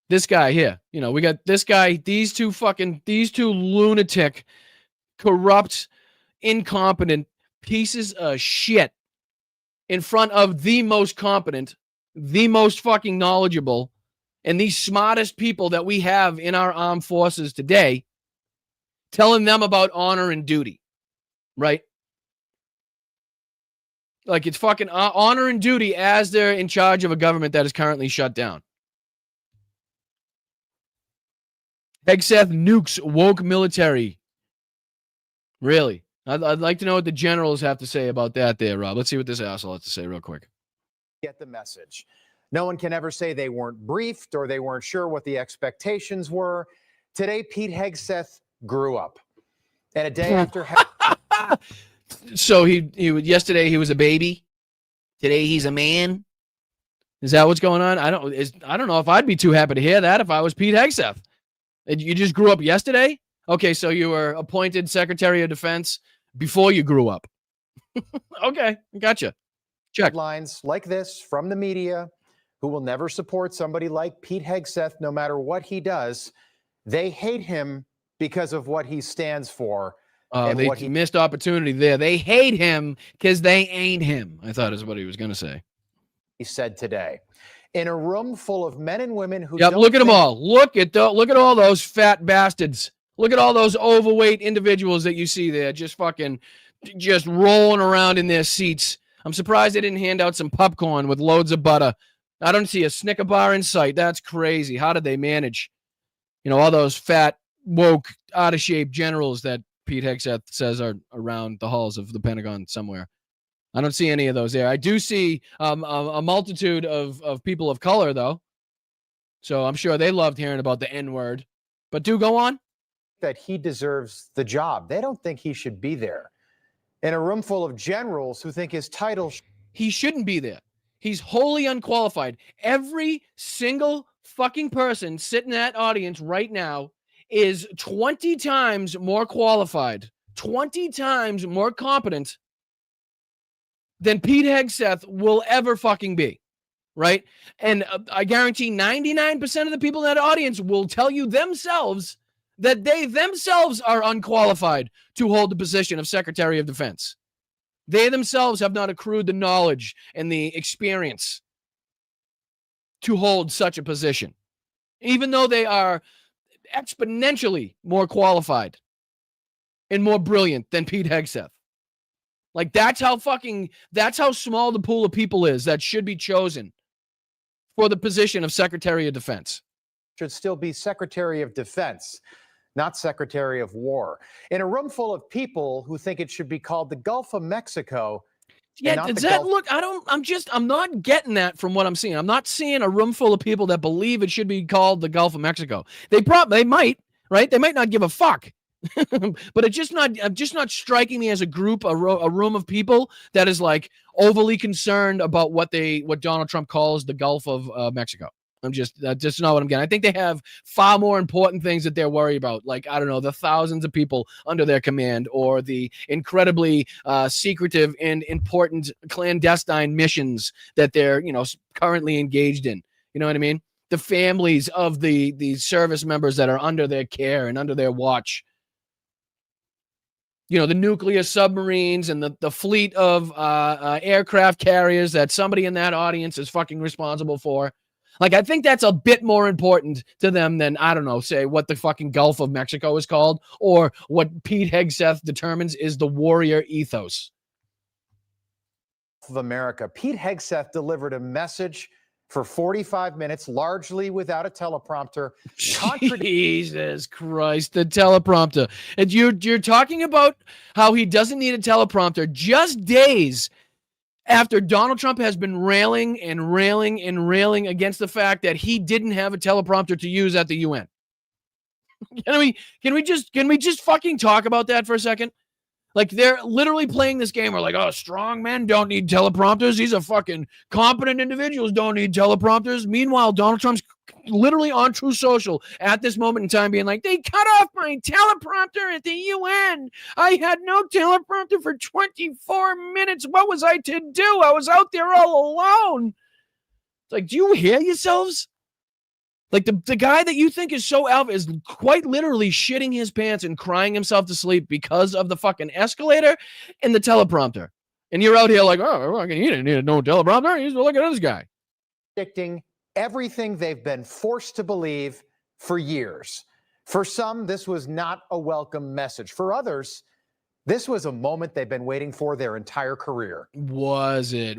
This guy here, we got this guy, these two lunatic, corrupt, incompetent pieces of shit in front of the most competent, the most fucking knowledgeable, and the smartest people that we have in our armed forces today, telling them about honor and duty, right? Like it's fucking honor and duty as they're in charge of a government that is currently shut down. Hegseth nukes woke military. Really? I'd like to know what the generals have to say about that there, Rob. Let's see what this asshole has to say real quick. Get the message. No one can ever say they weren't briefed or they weren't sure what the expectations were. Today, Pete Hegseth grew up. And a day after... So yesterday he was a baby. Today he's a man. Is that what's going on? I don't know if I'd be too happy to hear that if I was Pete Hegseth. You just grew up yesterday? Okay, so you were appointed Secretary of Defense before you grew up. Okay, gotcha. Check. Lines like this from the media who will never support somebody like Pete Hegseth no matter what he does. They hate him because of what he stands for. They missed opportunity there. They hate him because they ain't him, I thought is what he was going to say. He said today. In a room full of men and women who look at them all. Look at all those fat bastards. Look at all those overweight individuals that you see there just rolling around in their seats. I'm surprised they didn't hand out some popcorn with loads of butter. I don't see a Snicker bar in sight. That's crazy. How did they manage? All those fat, woke, out-of-shape generals that Pete Hegseth says are around the halls of the Pentagon somewhere. I don't see any of those there. I do see a multitude of people of color, though. So I'm sure they loved hearing about the N-word. But do go on. That he deserves the job. They don't think he should be there. In a room full of generals who think his title... He shouldn't be there. He's wholly unqualified. Every single fucking person sitting in that audience right now is 20 times more qualified, 20 times more competent than Pete Hegseth will ever fucking be, right? And I guarantee 99% of the people in that audience will tell you themselves that they themselves are unqualified to hold the position of Secretary of Defense. They themselves have not accrued the knowledge and the experience to hold such a position, even though they are exponentially more qualified and more brilliant than Pete Hegseth. Like that's how small the pool of people is that should be chosen for the position of Secretary of Defense. Should still be Secretary of Defense, not Secretary of War. In a room full of people who think it should be called the Gulf of Mexico. Yeah, I'm not getting that from what I'm seeing. I'm not seeing a room full of people that believe it should be called the Gulf of Mexico. They might, right? They might not give a fuck. But I'm just not striking me as a group, a room of people that is like overly concerned about what Donald Trump calls the Gulf of Mexico. That's just not what I'm getting. I think they have far more important things that they're worried about. Like, I don't know, the thousands of people under their command or the incredibly secretive and important clandestine missions that they're, currently engaged in. You know what I mean? The families of the service members that are under their care and under their watch. The nuclear submarines and the fleet of aircraft carriers that somebody in that audience is fucking responsible for. Like, I think that's a bit more important to them than, I don't know, say what the fucking Gulf of Mexico is called or what Pete Hegseth determines is the warrior ethos. Of America. Pete Hegseth delivered a message for 45 minutes, largely without a teleprompter. Jesus Christ, the teleprompter. And you're talking about how he doesn't need a teleprompter just days after Donald Trump has been railing and railing and railing against the fact that he didn't have a teleprompter to use at the UN. Can we just fucking talk about that for a second? Like, they're literally playing this game where, like, oh, strong men don't need teleprompters. These are fucking competent individuals don't need teleprompters. Meanwhile, Donald Trump's literally on True Social at this moment in time being like, they cut off my teleprompter at the UN. I had no teleprompter for 24 minutes. What was I to do? I was out there all alone. It's like, do you hear yourselves? Like the guy that you think is so alpha is quite literally shitting his pants and crying himself to sleep because of the fucking escalator and the teleprompter. And you're out here like, oh, he didn't need no teleprompter. He's looking at this guy. Predicting everything they've been forced to believe for years. For some, this was not a welcome message. For others, this was a moment they've been waiting for their entire career. Was it?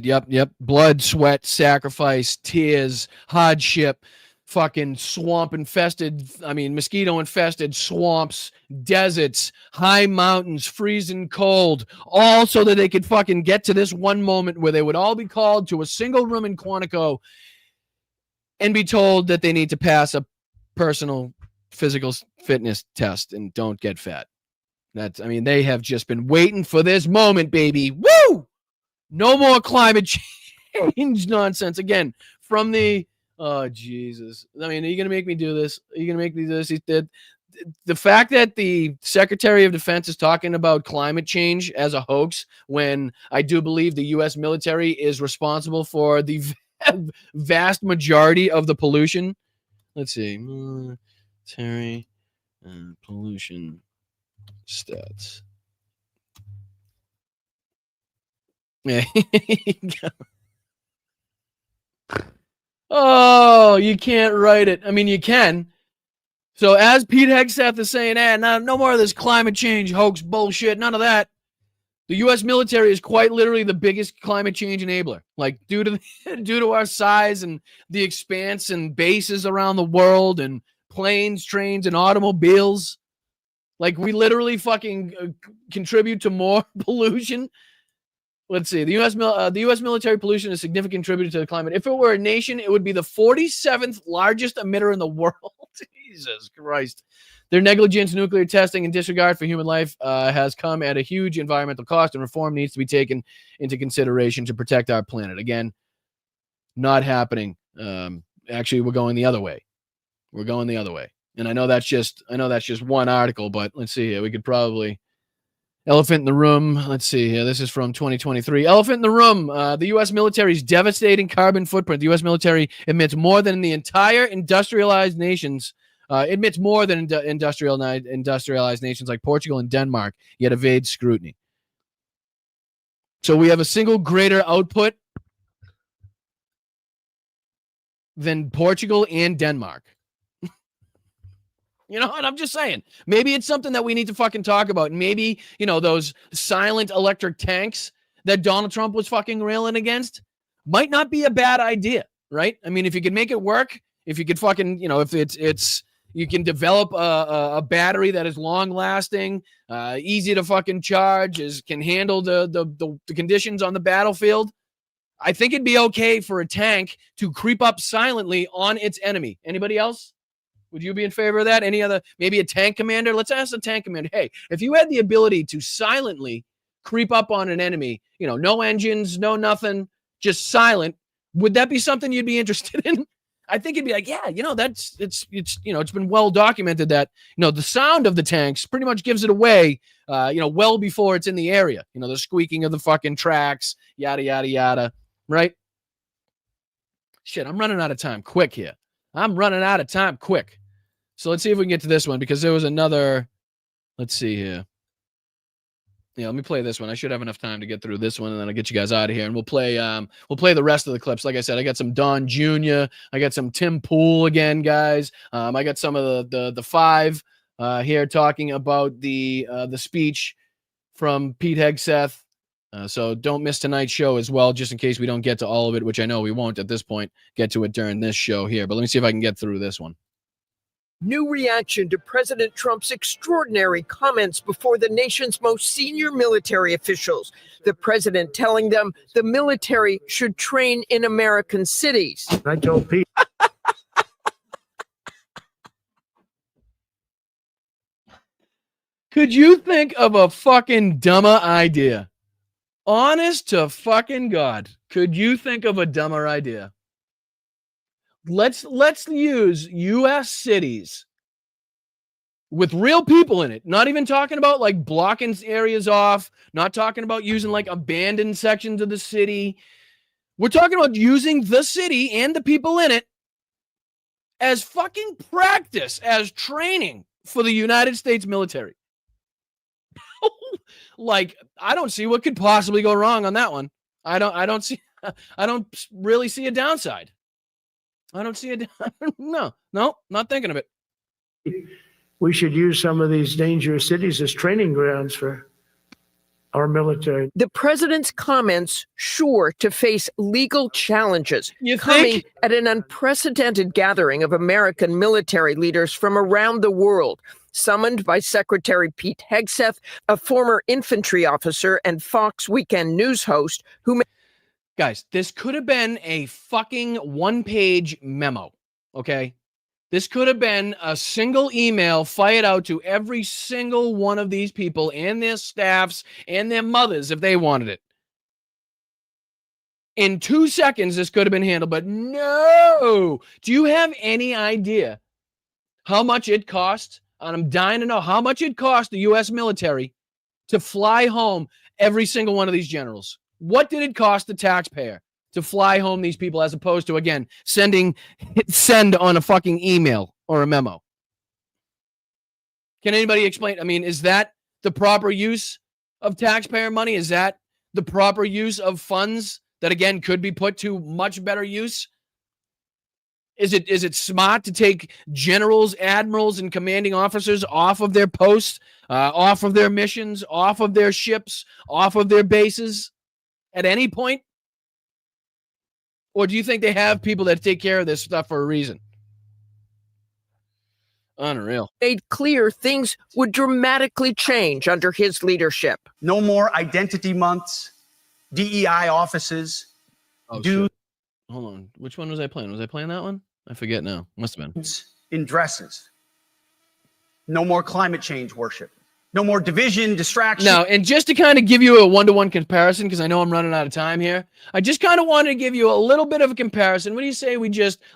Yep. Blood, sweat, sacrifice, tears, hardship, fucking mosquito-infested swamps, deserts, high mountains, freezing cold, all so that they could fucking get to this one moment where they would all be called to a single room in Quantico and be told that they need to pass a personal physical fitness test and don't get fat. They have just been waiting for this moment, baby. Woo! No more climate change nonsense. Again, from the, oh, Jesus. Are you going to make me do this? Are you going to make me do this? The fact that the Secretary of Defense is talking about climate change as a hoax when I do believe the U.S. military is responsible for the vast majority of the pollution. Let's see. Military pollution stats. Yeah. Oh, you can't write it. You can. So as Pete Hegseth is saying, no more of this climate change hoax bullshit, none of that. The U.S. military is quite literally the biggest climate change enabler. Like due to our size and the expanse and bases around the world and planes, trains, and automobiles. Like we literally fucking contribute to more pollution. Let's see. The U.S. military pollution is a significant contributor to the climate. If it were a nation, it would be the 47th largest emitter in the world. Jesus Christ. Their negligence, nuclear testing, and disregard for human life has come at a huge environmental cost, and reform needs to be taken into consideration to protect our planet. Again, not happening. Actually, we're going the other way. And I know that's just one article, but let's see here. We could probably elephant in the room. Let's see here. This is from 2023. Elephant in the room. The U.S. military's devastating carbon footprint. The U.S. military emits more than the entire industrialized nations. Emits more than industrialized nations like Portugal and Denmark, yet evades scrutiny. So we have a single greater output than Portugal and Denmark. You know what? I'm just saying. Maybe it's something that we need to fucking talk about. Maybe, those silent electric tanks that Donald Trump was fucking railing against might not be a bad idea, right? If you can make it work, if you could fucking, if you can develop a battery that is long lasting, easy to fucking charge, can handle the conditions on the battlefield. I think it'd be okay for a tank to creep up silently on its enemy. Anybody else? Would you be in favor of that? Any other, maybe a tank commander? Let's ask the tank commander, hey, if you had the ability to silently creep up on an enemy, no engines, no nothing, just silent, would that be something you'd be interested in? I think it'd be like, yeah, it's been well documented that, the sound of the tanks pretty much gives it away, well before it's in the area, the squeaking of the fucking tracks, yada, yada, yada, right? Shit, I'm running out of time quick here. So let's see if we can get to this one because there was another, let's see here. Yeah, let me play this one. I should have enough time to get through this one, and then I'll get you guys out of here. And we'll play the rest of the clips. Like I said, I got some Don Jr., I got some Tim Pool again, guys. I got some of the five here talking about the speech from Pete Hegseth. So don't miss tonight's show as well, just in case we don't get to all of it, which I know we won't at this point get to it during this show here. But let me see if I can get through this one. New reaction to President Trump's extraordinary comments before the nation's most senior military officials. The president telling them the military should train in American cities. I told Pete. Could you think of a fucking dumber idea? Honest to fucking God. Could you think of a dumber idea? Let's use U.S. cities with real people in it. Not even talking about like blocking areas off. Not talking about using like abandoned sections of the city. We're talking about using the city and the people in it as fucking practice, as training for the United States military. Like, I don't see what could possibly go wrong on that one. I don't really see a downside. I don't see no, not thinking of it. We should use some of these dangerous cities as training grounds for our military. The president's comments sure to face legal challenges, You coming think? at an unprecedented gathering of American military leaders from around the world, summoned by Secretary Pete Hegseth, a former infantry officer and Fox Weekend News host who... Guys, this could have been a fucking one-page memo, okay? This could have been a single email fired out to every single one of these people and their staffs and their mothers if they wanted it. In 2 seconds, this could have been handled, but no! Do you have any idea how much it cost? And I'm dying to know how much it cost the U.S. military to fly home every single one of these generals. What did it cost the taxpayer to fly home these people as opposed to, again, send on a fucking email or a memo? Can anybody explain? I mean, is that the proper use of taxpayer money? Is that the proper use of funds that, again, could be put to much better use? Is it smart to take generals, admirals, and commanding officers off of their posts, off of their missions, off of their ships, off of their bases at any point? Or do you think they have people that take care of this stuff for a reason? Unreal. Made clear things would dramatically change under his leadership. No more identity months, DEI offices. Shit. Hold on. Which one was I playing? Was I playing that one? I forget now. Must have been. In dresses. No more climate change worship. No more division, distraction. No, and just to kind of give you a one-to-one comparison, because I know I'm running out of time here, I just kind of wanted to give you a little bit of a comparison. What do you say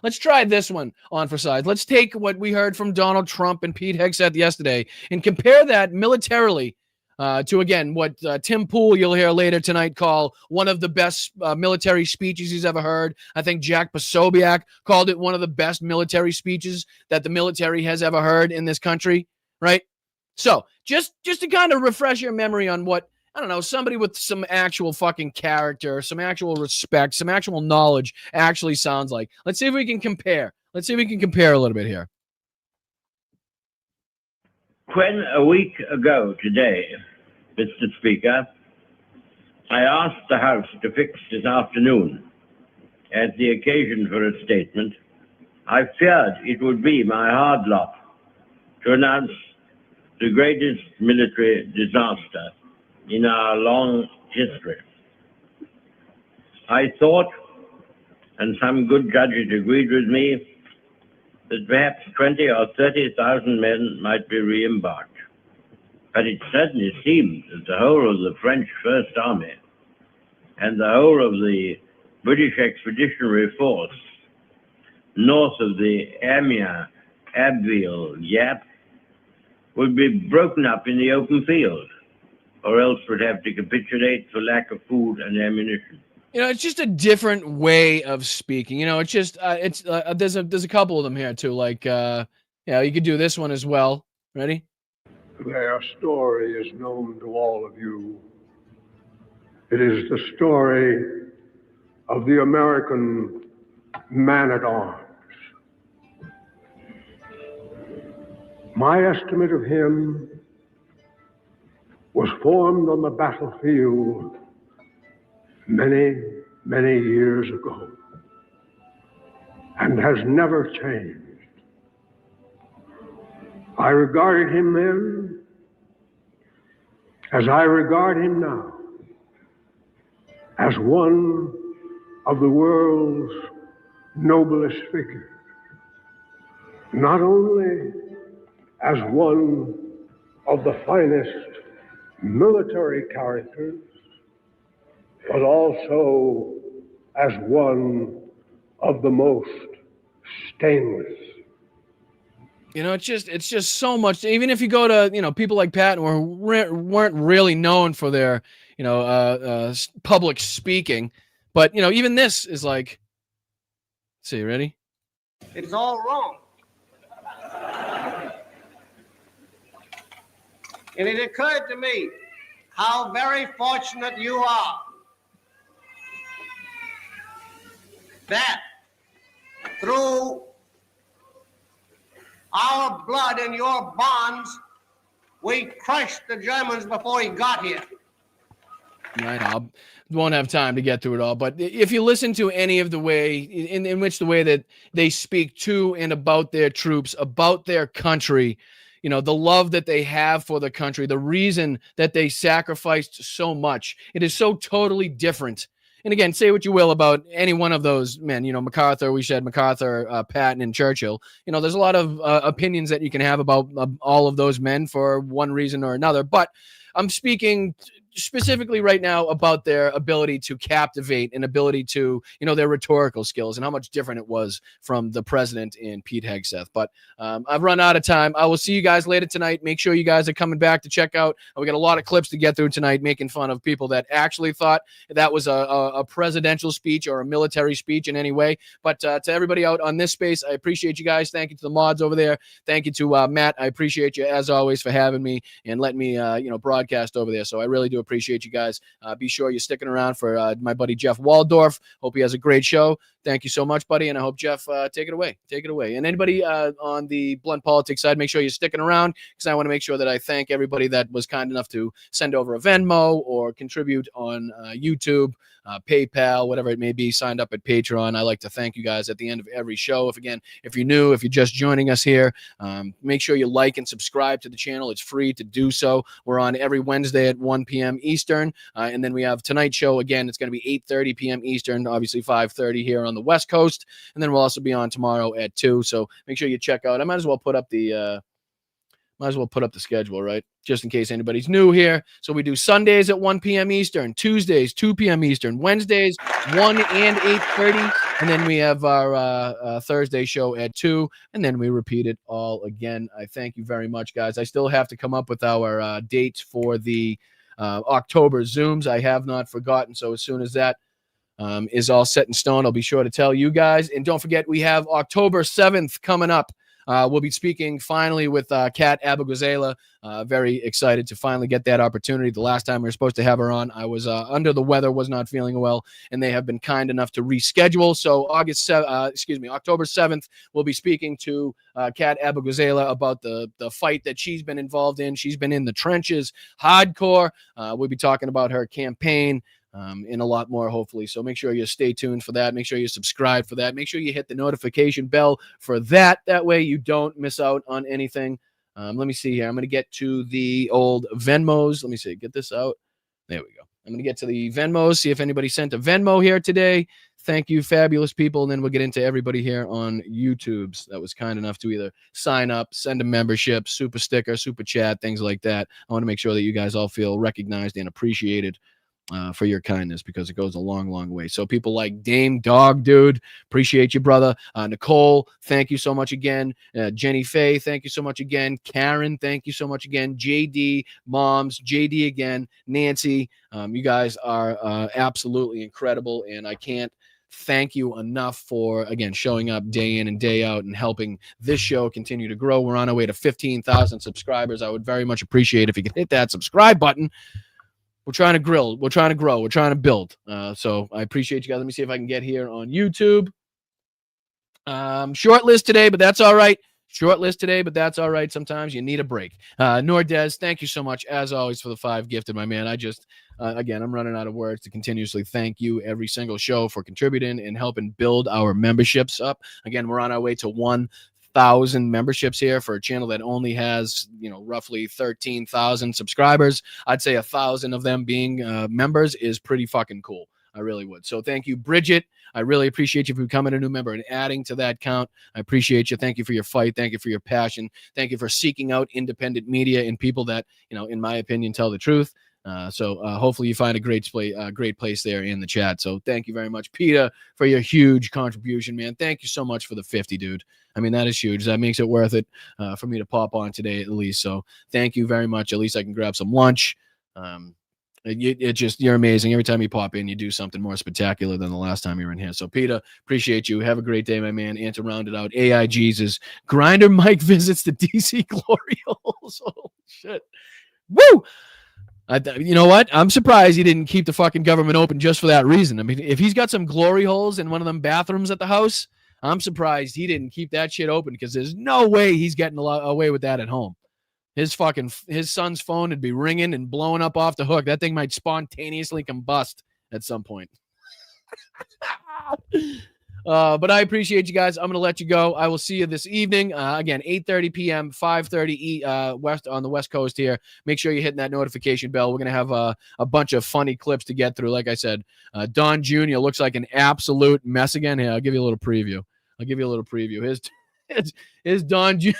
let's try this one on for size. Let's take what we heard from Donald Trump and Pete Hegseth yesterday and compare that militarily to, again, what Tim Pool, you'll hear later tonight, call one of the best military speeches he's ever heard. I think Jack Posobiec called it one of the best military speeches that the military has ever heard in this country, right? So just to kind of refresh your memory on what, I don't know, somebody with some actual fucking character, some actual respect, some actual knowledge actually sounds like. Let's see if we can compare. Let's see if we can compare a little bit here. When a week ago today, Mr. Speaker, I asked the House to fix this afternoon as the occasion for a statement, I feared it would be my hard lot to announce the greatest military disaster in our long history. I thought, and some good judges agreed with me, that perhaps 20 or 30,000 men might be re-embarked. But it certainly seemed that the whole of the French First Army and the whole of the British Expeditionary Force north of the Amiens, Abbeville gap would be broken up in the open field, or else would have to capitulate for lack of food and ammunition. You know, it's just a different way of speaking. You know, it's just there's a couple of them here too. Like, you could do this one as well. Ready? Their story is known to all of you. It is the story of the American man-at-arms. My estimate of him was formed on the battlefield many, many years ago and has never changed. I regarded him then as I regard him now, as one of the world's noblest figures, not only as one of the finest military characters, but also as one of the most stainless. You know, it's just so much. Even if you go to, people like Patton, who weren't really known for their, public speaking, but even this is like, let's see, ready? It's all wrong. And it occurred to me how very fortunate you are that through our blood and your bonds, we crushed the Germans before he got here. Right, I won't have time to get through it all, but if you listen to any of the way in which the way that they speak to and about their troops, about their country, you know, the love that they have for the country, the reason that they sacrificed so much, it is so totally different. And again, say what you will about any one of those men, you know, MacArthur, we said MacArthur, Patton, and Churchill. You know, there's a lot of opinions that you can have about all of those men for one reason or another, but I'm speaking specifically right now about their ability to captivate and ability to, you know, their rhetorical skills and how much different it was from the president and Pete Hegseth. But I've run out of time. I will see you guys later tonight. Make sure you guys are coming back to check out. We got a lot of clips to get through tonight, making fun of people that actually thought that was a presidential speech or a military speech in any way. But to everybody out on this space, I appreciate you guys. Thank you to the mods over there. Thank you to Matt. I appreciate you as always for having me and letting me, you know, broadcast over there. So I really do appreciate you guys. Be sure you're sticking around for my buddy Jeff Waldorf. Hope he has a great show. Thank you so much, buddy, and I hope Jeff take it away. Take it away. And anybody on the Blunt Politics side, make sure you're sticking around because I want to make sure that I thank everybody that was kind enough to send over a Venmo or contribute on YouTube, PayPal, whatever it may be, signed up at Patreon. I like to thank you guys at the end of every show. If you're new, if you're just joining us here, make sure you like and subscribe to the channel. It's free to do so. We're on every Wednesday at 1 p.m. Eastern. And then we have tonight's show. Again, it's going to be 8:30 p.m. Eastern, obviously 5:30 here on the West Coast. And then we'll also be on tomorrow at 2. So make sure you check out. I might as well put up the schedule, right? Just in case anybody's new here. So we do Sundays at 1 p.m. Eastern, Tuesdays, 2 p.m. Eastern, Wednesdays, 1 and 8:30. And then we have our Thursday show at 2. And then we repeat it all again. I thank you very much, guys. I still have to come up with our dates for the October Zooms. I have not forgotten. So as soon as that is all set in stone, I'll be sure to tell you guys. And don't forget, we have October 7th coming up. We'll be speaking finally with Kat Abagazela. Very excited to finally get that opportunity. The last time we were supposed to have her on, I was under the weather, was not feeling well, and they have been kind enough to reschedule. So October 7th, we'll be speaking to Kat Abagazela about the fight that she's been involved in. She's been in the trenches, hardcore. We'll be talking about her campaign. And a lot more, hopefully. So make sure you stay tuned for that. Make sure you subscribe for that. Make sure you hit the notification bell for that. That way you don't miss out on anything. Let me see here. I'm going to get to the old Venmos. Let me see. Get this out. There we go. I'm going to get to the Venmos, see if anybody sent a Venmo here today. Thank you, fabulous people. And then we'll get into everybody here on YouTube that was kind enough to either sign up, send a membership, super sticker, super chat, things like that. I want to make sure that you guys all feel recognized and appreciated for your kindness, because it goes a long, long way. So people like Dame Dog Dude, appreciate you, brother. Nicole, thank you so much again. Jenny Faye, thank you so much again. Karen, thank you so much again. JD, Moms, JD again. Nancy, you guys are absolutely incredible, and I can't thank you enough for, again, showing up day in and day out and helping this show continue to grow. We're on our way to 15,000 subscribers. I would very much appreciate if you could hit that subscribe button. We're trying to grill. We're trying to grow. We're trying to build. So I appreciate you guys. Let me see if I can get here on YouTube. Short list today, but that's all right. Short list today, but that's all right. Sometimes you need a break. Nordez, thank you so much, as always, for the 5 gifted, my man. I just, again, I'm running out of words to continuously thank you every single show for contributing and helping build our memberships up. Again, we're on our way to 1,000 memberships here for a channel that only has, roughly 13,000 subscribers. I'd say 1,000 of them being members is pretty fucking cool. I really would. So thank you, Bridget. I really appreciate you for becoming a new member and adding to that count. I appreciate you. Thank you for your fight. Thank you for your passion. Thank you for seeking out independent media and people that, in my opinion, tell the truth. So hopefully you find a great place there in the chat. So thank you very much, Peter, for your huge contribution, man. Thank you so much for the 50, dude. I mean, that is huge. That makes it worth it for me to pop on today at least. So thank you very much. At least I can grab some lunch. You're amazing. Every time you pop in, you do something more spectacular than the last time you were in here. So, Peter, appreciate you. Have a great day, my man. And to round it out, AI Jesus, Grinder Mike visits the DC glory holes. Oh, shit. Woo! You know what? I'm surprised he didn't keep the fucking government open just for that reason. I mean, if he's got some glory holes in one of them bathrooms at the house, I'm surprised he didn't keep that shit open, because there's no way he's getting away with that at home. His son's phone would be ringing and blowing up off the hook. That thing might spontaneously combust at some point. But I appreciate you guys. I'm going to let you go. I will see you this evening. Again, 8:30 p.m., 5:30 west on the West Coast here. Make sure you're hitting that notification bell. We're going to have a bunch of funny clips to get through. Like I said, Don Jr. looks like an absolute mess again. Here, I'll give you a little preview. Here's Don Jr.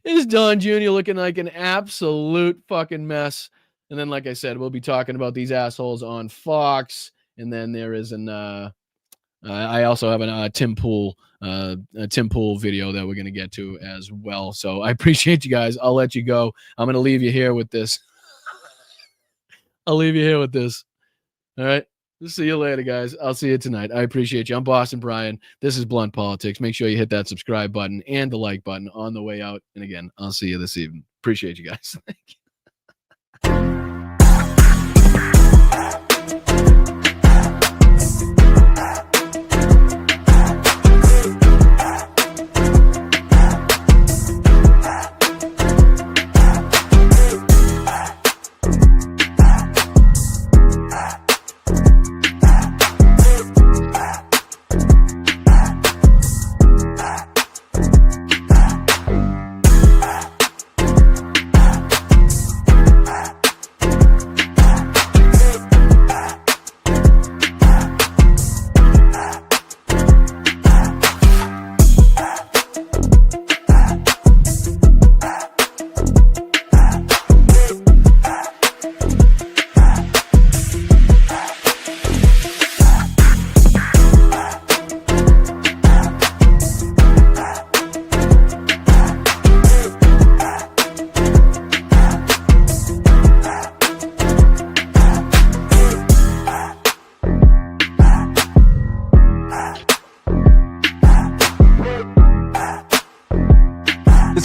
Is Don Jr. looking like an absolute fucking mess. And then, like I said, we'll be talking about these assholes on Fox. And then there is I also have a Tim Pool video that we're going to get to as well. So I appreciate you guys. I'll let you go. I'm going to leave you here with this. All right. See you later, guys. I'll see you tonight. I appreciate you. I'm Boston Brian. This is Blunt Politics. Make sure you hit that subscribe button and the like button on the way out. And again, I'll see you this evening. Appreciate you guys. Thank you.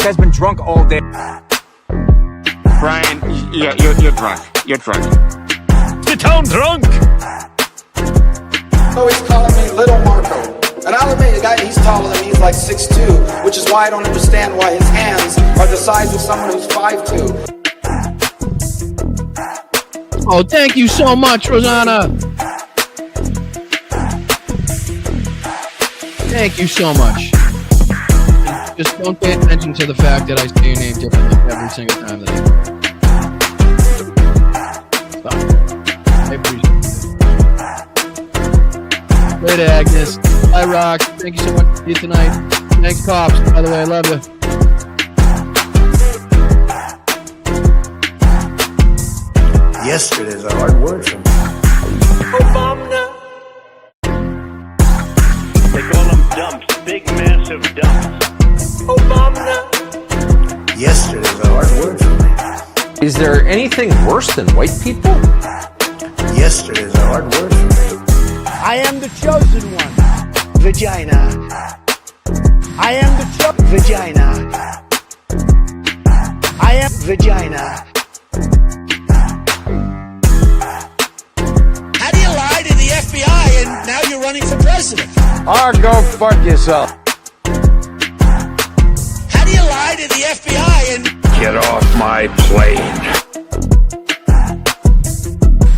Guy's been drunk all day. Brian, yeah, you're drunk. You're drunk. You're town drunk. Oh, he's calling me Little Marco. And I'll admit, the guy, he's taller than me. He's like 6'2", which is why I don't understand why his hands are the size of someone who's 5'2". Oh, thank you so much, Rosanna. Thank you so much. Just don't pay attention to the fact that I say your name differently every single time that I appreciate it. Great, Agnes. Hi, Rock. Thank you so much for you tonight. Thanks, Cops. By the way, I love you. Yesterday's a hard word for me. They call them dumps, big, massive dumps. Yesterday's a hard word for me. Is there anything worse than white people? Yesterday's a hard word for me. I am the chosen one. Vagina. I am the vagina. I am vagina. How do you lie to the FBI and now you're running for president? Oh, go fuck yourself. How do you lie to the FBI and get off my plane?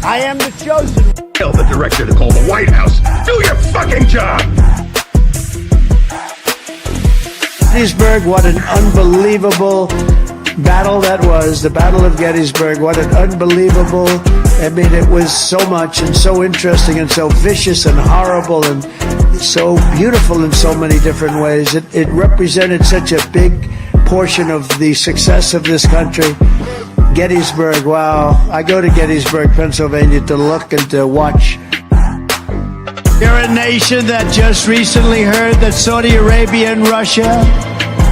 I am the chosen one. Tell the director to call the White House. Do your fucking job! Gettysburg, what an unbelievable battle that was. The Battle of Gettysburg, what an unbelievable, I mean, it was so much and so interesting and so vicious and horrible and so beautiful in so many different ways. It represented such a big portion of the success of this country. Gettysburg, wow. I go to Gettysburg, Pennsylvania to look and to watch. You're a nation that just recently heard that Saudi Arabia and Russia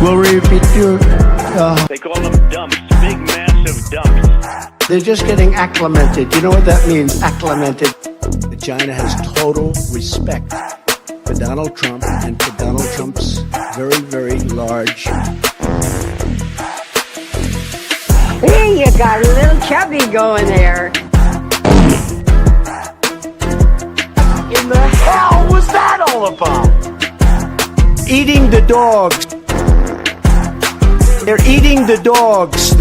will repeat your They call them dumps, big, massive dumps. They're just getting acclimated. You know what that means, acclimated? China has total respect for Donald Trump and for Donald Trump's very, very large. Hey, you got a little chubby going there. In the hell was that all about? Eating the dogs. They're eating the dogs.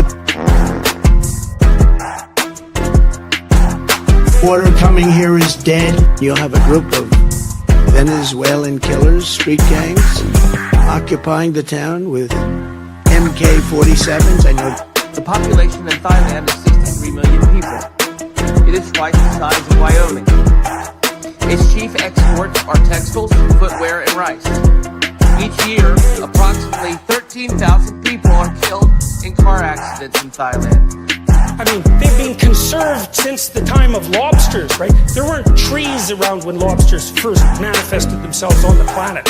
Water coming here is dead. You'll have a group of Venezuelan killers, street gangs, occupying the town with MK-47s. I know. The population in Thailand is 63 million people. It is twice the size of Wyoming. Its chief exports are textiles, footwear, and rice. Each year, approximately 13,000 people are killed in car accidents in Thailand. I mean, they've been conserved since the time of lobsters, right? There weren't trees around when lobsters first manifested themselves on the planet.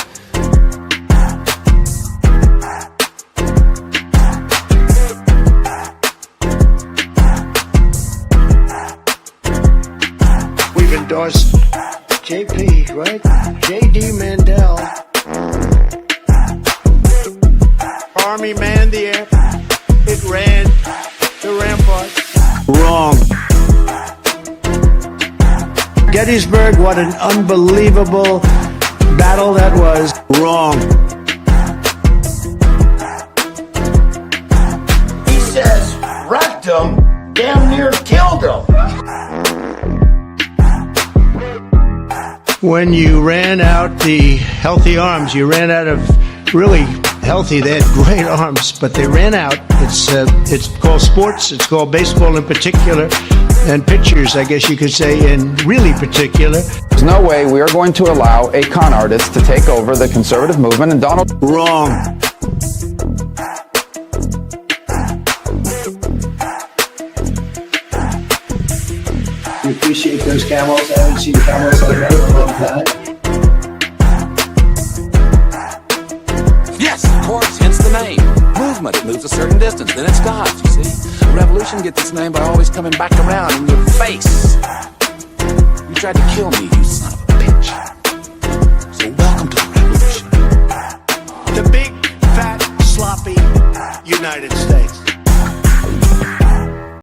We've endorsed JP, right? J.D. Mandel. Army manned the air. It ran the rampart. Wrong. Gettysburg, what an unbelievable battle that was. Wrong. He says wrecked him, damn near killed him. When you ran out the healthy arms, you ran out of really healthy. They had great arms, but they ran out. It's called sports. It's called baseball in particular, and pitchers, I guess you could say, in really particular. There's no way we are going to allow a con artist to take over the conservative movement and Donald. Wrong. We appreciate those camels. I haven't seen camels like that in a long time. Yes, of course, hence the name. Movement, it moves a certain distance, then it stops, you see. Revolution gets its name by always coming back around in your face. You tried to kill me, you son of a bitch. So welcome to the revolution. The big, fat, sloppy United States.